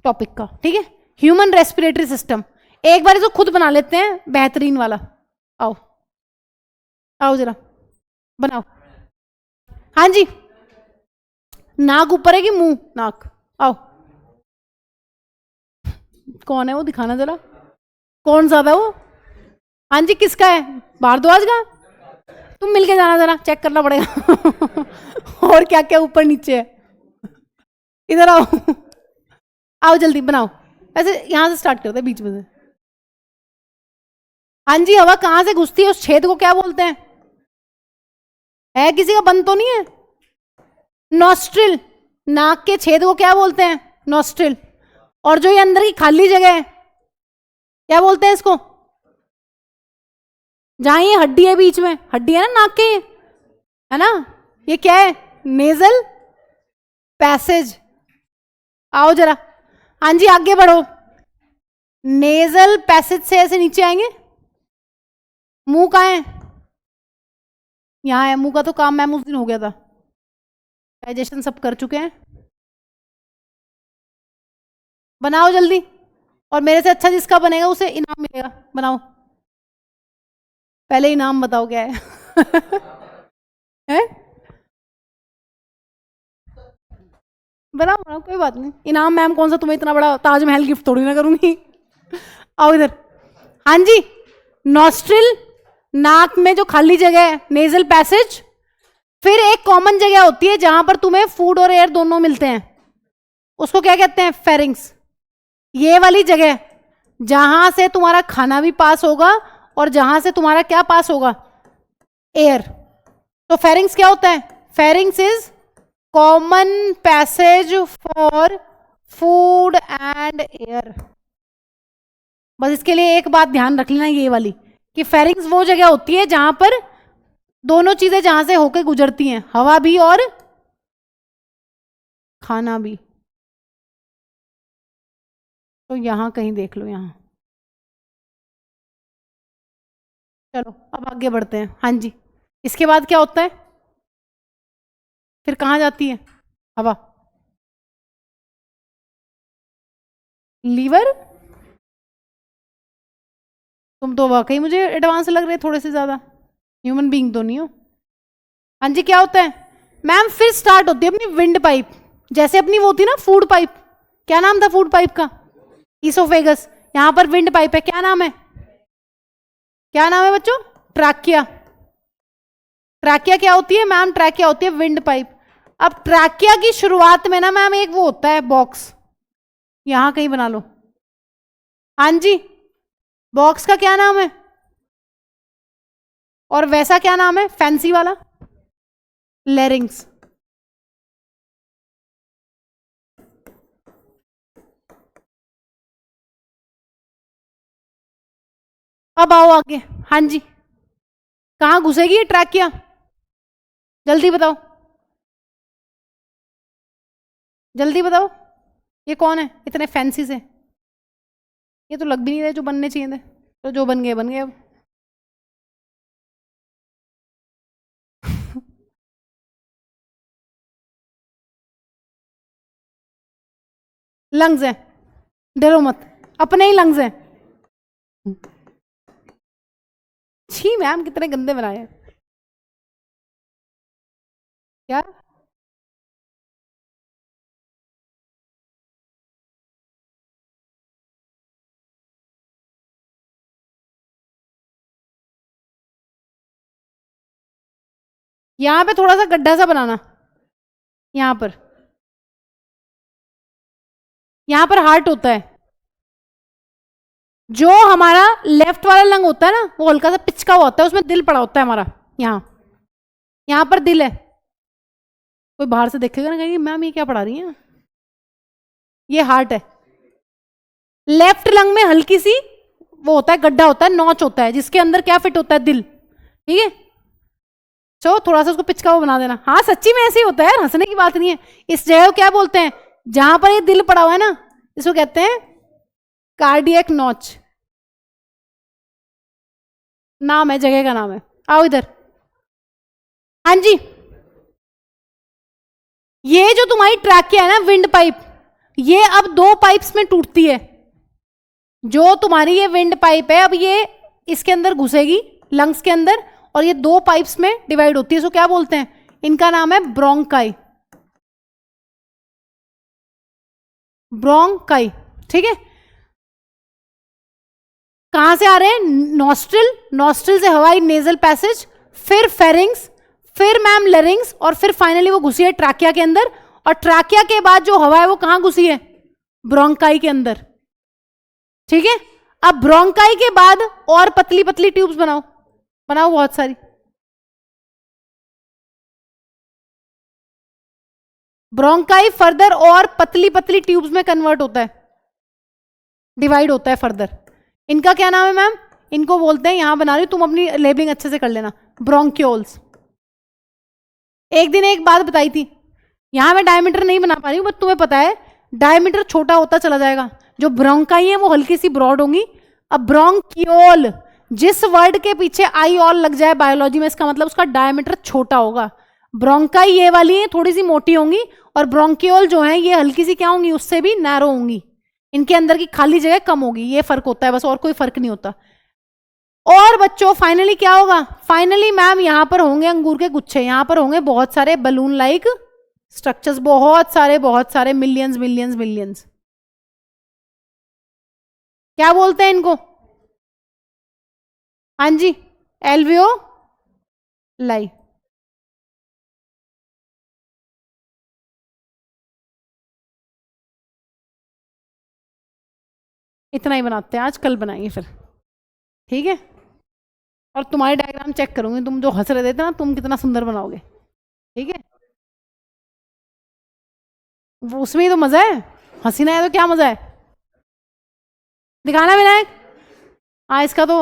टॉपिक का। ठीक है, ह्यूमन रेस्पिरेटरी सिस्टम। एक बार इसको खुद बना लेते हैं बेहतरीन वाला। आओ आओ जरा बनाओ। हाँ जी, नाक ऊपर है कि मुंह? नाक। आओ, कौन है वो, दिखाना जरा, कौन ज्यादा वो? हाँ जी, किसका है? भारद्वाज का? तुम मिलके जाना, जरा चेक करना पड़ेगा और क्या क्या ऊपर नीचे है। इधर आओ आओ जल्दी बनाओ। ऐसे यहां से स्टार्ट करते हैं, बीच में से। हाँ जी, हवा कहां से घुसती है, उस छेद को क्या बोलते हैं? है किसी का बंद तो नहीं है? नॉस्ट्रिल। नाक के छेद को क्या बोलते हैं? नॉस्ट्रिल। और जो ये अंदर की खाली जगह है क्या बोलते हैं इसको? जहां ये हड्डी है, बीच में हड्डी है ना नाक के, है ना, ये क्या है? Nasal passage. आओ जरा, हाँ जी आगे बढ़ो। नेजल पैसेज से ऐसे नीचे आएंगे। मुंह कहाँ है? यहाँ है। मुंह का तो काम मैम उस दिन हो गया था, डाइजेशन सब कर चुके हैं। बनाओ जल्दी, और मेरे से अच्छा जिसका बनेगा उसे इनाम मिलेगा। बनाओ, पहले इनाम बताओ क्या है हैं? बनाओ बनाओ, कोई बात नहीं। इनाम मैम कौन सा तुम्हें इतना बड़ा ताजमहल गिफ्ट थोड़ी ना करूंगी। आओ इधर। हाँ जी, नॉस्ट्रिल, नाक में जो खाली जगह है, नेजल पैसेज। फिर एक कॉमन जगह होती है जहां पर तुम्हें फूड और एयर दोनों मिलते हैं, उसको क्या कहते हैं? फेरिंग्स। ये वाली जगह जहां से तुम्हारा खाना भी पास होगा और जहां से तुम्हारा क्या पास होगा? एयर। तो फेरिंग्स क्या होता है? Pharynx is common passage for food and air. बस इसके लिए एक बात ध्यान रख लेना, ये वाली, कि फेरिंग्स वो जगह होती है जहां पर दोनों चीजें जहां से होकर गुजरती हैं, हवा भी और खाना भी। तो यहां कहीं देख लो, यहां। चलो अब आगे बढ़ते हैं। हाँ जी, इसके बाद क्या होता है? फिर कहां जाती है हवा? लीवर। तुम तो वाकई मुझे एडवांस लग रहे थोड़े से ज्यादा, ह्यूमन बीइंग तो नहीं हो। हाँ जी, क्या होता है मैम? फिर स्टार्ट होती है अपनी विंड पाइप। जैसे अपनी वो थी ना फूड पाइप, क्या नाम था फूड पाइप का? ईसोफेगस। यहां पर विंड पाइप है, क्या नाम है? क्या नाम है बच्चों? ट्रैकिया। ट्रैकिया क्या होती है मैम? ट्रैकिया होती है विंड पाइप। अब ट्रैकिया की शुरुआत में ना मैम एक वो होता है बॉक्स, यहां कहीं बना लो। हाँ जी, बॉक्स का क्या नाम है? और वैसा क्या नाम है फैंसी वाला? लेरिंग्स। अब आओ आगे। हाँ जी, कहां घुसेगी ये ट्रैकिया? जल्दी बताओ, जल्दी बताओ। ये कौन है इतने फैंसी से? ये तो लग भी नहीं रहे जो बनने चाहिए थे, तो जो बन गए बन गए अब। लंग्स है, डरो मत, अपने ही लंग्स हैं। छी मैम, कितने गंदे बनाए हैं। क्या? यहां पे थोड़ा सा गड्ढा सा बनाना, यहां पर, यहां पर हार्ट होता है। जो हमारा लेफ्ट वाला लंग होता है ना, वो हल्का सा पिचका हुआ होता है, उसमें दिल पड़ा होता है हमारा। यहाँ, यहाँ पर दिल है। कोई बाहर से देखेगा ना, कहेगी मैम ये क्या पढ़ा रही है? ये हार्ट है। लेफ्ट लंग में हल्की सी वो होता है, गड्ढा होता है, नॉच होता है, जिसके अंदर क्या फिट होता है? दिल। ठीक है, थोड़ा सा उसको पिचका हुआ बना देना। हाँ सच्ची में ऐसे ही होता है, हंसने की बात नहीं है। इस जगह को क्या बोलते हैं, जहां पर ये दिल पड़ा हुआ है ना, इसको कहते हैं कार्डियक नॉच। नाम है, जगह का नाम है। आओ इधर। हाँ जी, ये जो तुम्हारी ट्रैकिया है ना, विंड पाइप, ये अब 2 पाइप्स में टूटती है। जो तुम्हारी ये विंड पाइप है, अब ये इसके अंदर घुसेगी, लंग्स के अंदर, और ये 2 पाइप्स में डिवाइड होती है। इसको क्या बोलते हैं, इनका नाम है ब्रोंकाई। ब्रोंकाई, ठीक है। कहां से आ रहे हैं, नॉस्ट्रिल, नॉस्ट्रिल से हवाई नेजल पैसेज, फिर फेरिंग्स, फिर मैम लेरिंग्स, और फिर फाइनली वो घुसी है ट्रैकिया के अंदर। और ट्रैकिया के बाद जो हवा है वो कहां घुसी है, ब्रोंकाई के अंदर, ठीक है। अब ब्रोंकाई के बाद और पतली पतली ट्यूब्स बनाओ, बनाओ बहुत सारी। ब्रोंकाई फर्दर और पतली पतली ट्यूब्स में कन्वर्ट होता है, डिवाइड होता है फर्दर। इनका क्या नाम है मैम, इनको बोलते हैं, यहां बना रही हूं, तुम अपनी लेबलिंग अच्छे से कर लेना, ब्रोंक्यूल्स। एक दिन एक बात बताई थी, यहां मैं डायमीटर नहीं बना पा रही हूं, बट तुम्हें पता है डायमीटर छोटा होता चला जाएगा। जो ब्रोंकाई है वो हल्की सी ब्रॉड होंगी। अब ब्रोंक्यूल, जिस वर्ड के पीछे आई ऑल लग जाए बायोलॉजी में, इसका मतलब उसका डायमीटर छोटा होगा। ब्रोंकाई ये वाली है थोड़ी सी मोटी होंगी, और ब्रोंक्यूल जो है ये हल्की सी क्या होंगी, उससे भी नैरो होंगी। इनके अंदर की खाली जगह कम होगी, ये फर्क होता है बस, और कोई फर्क नहीं होता। और बच्चों फाइनली क्या होगा, फाइनली मैम यहां पर होंगे अंगूर के गुच्छे, यहां पर होंगे बहुत सारे बलून लाइक स्ट्रक्चर्स, बहुत सारे मिलियंस मिलियंस मिलियंस। क्या बोलते हैं इनको, हाँ जी, एल्वियो लाई। इतना ही बनाते हैं आज, कल बनाएंगे फिर, ठीक है। और तुम्हारे डायग्राम चेक करूंगी, तुम जो हंस रहे थे ना, तुम कितना सुंदर बनाओगे, ठीक है। वो उसमें ही तो मजा है, हंसी ना है तो क्या मजा है। दिखाना विनायक, हाँ इसका तो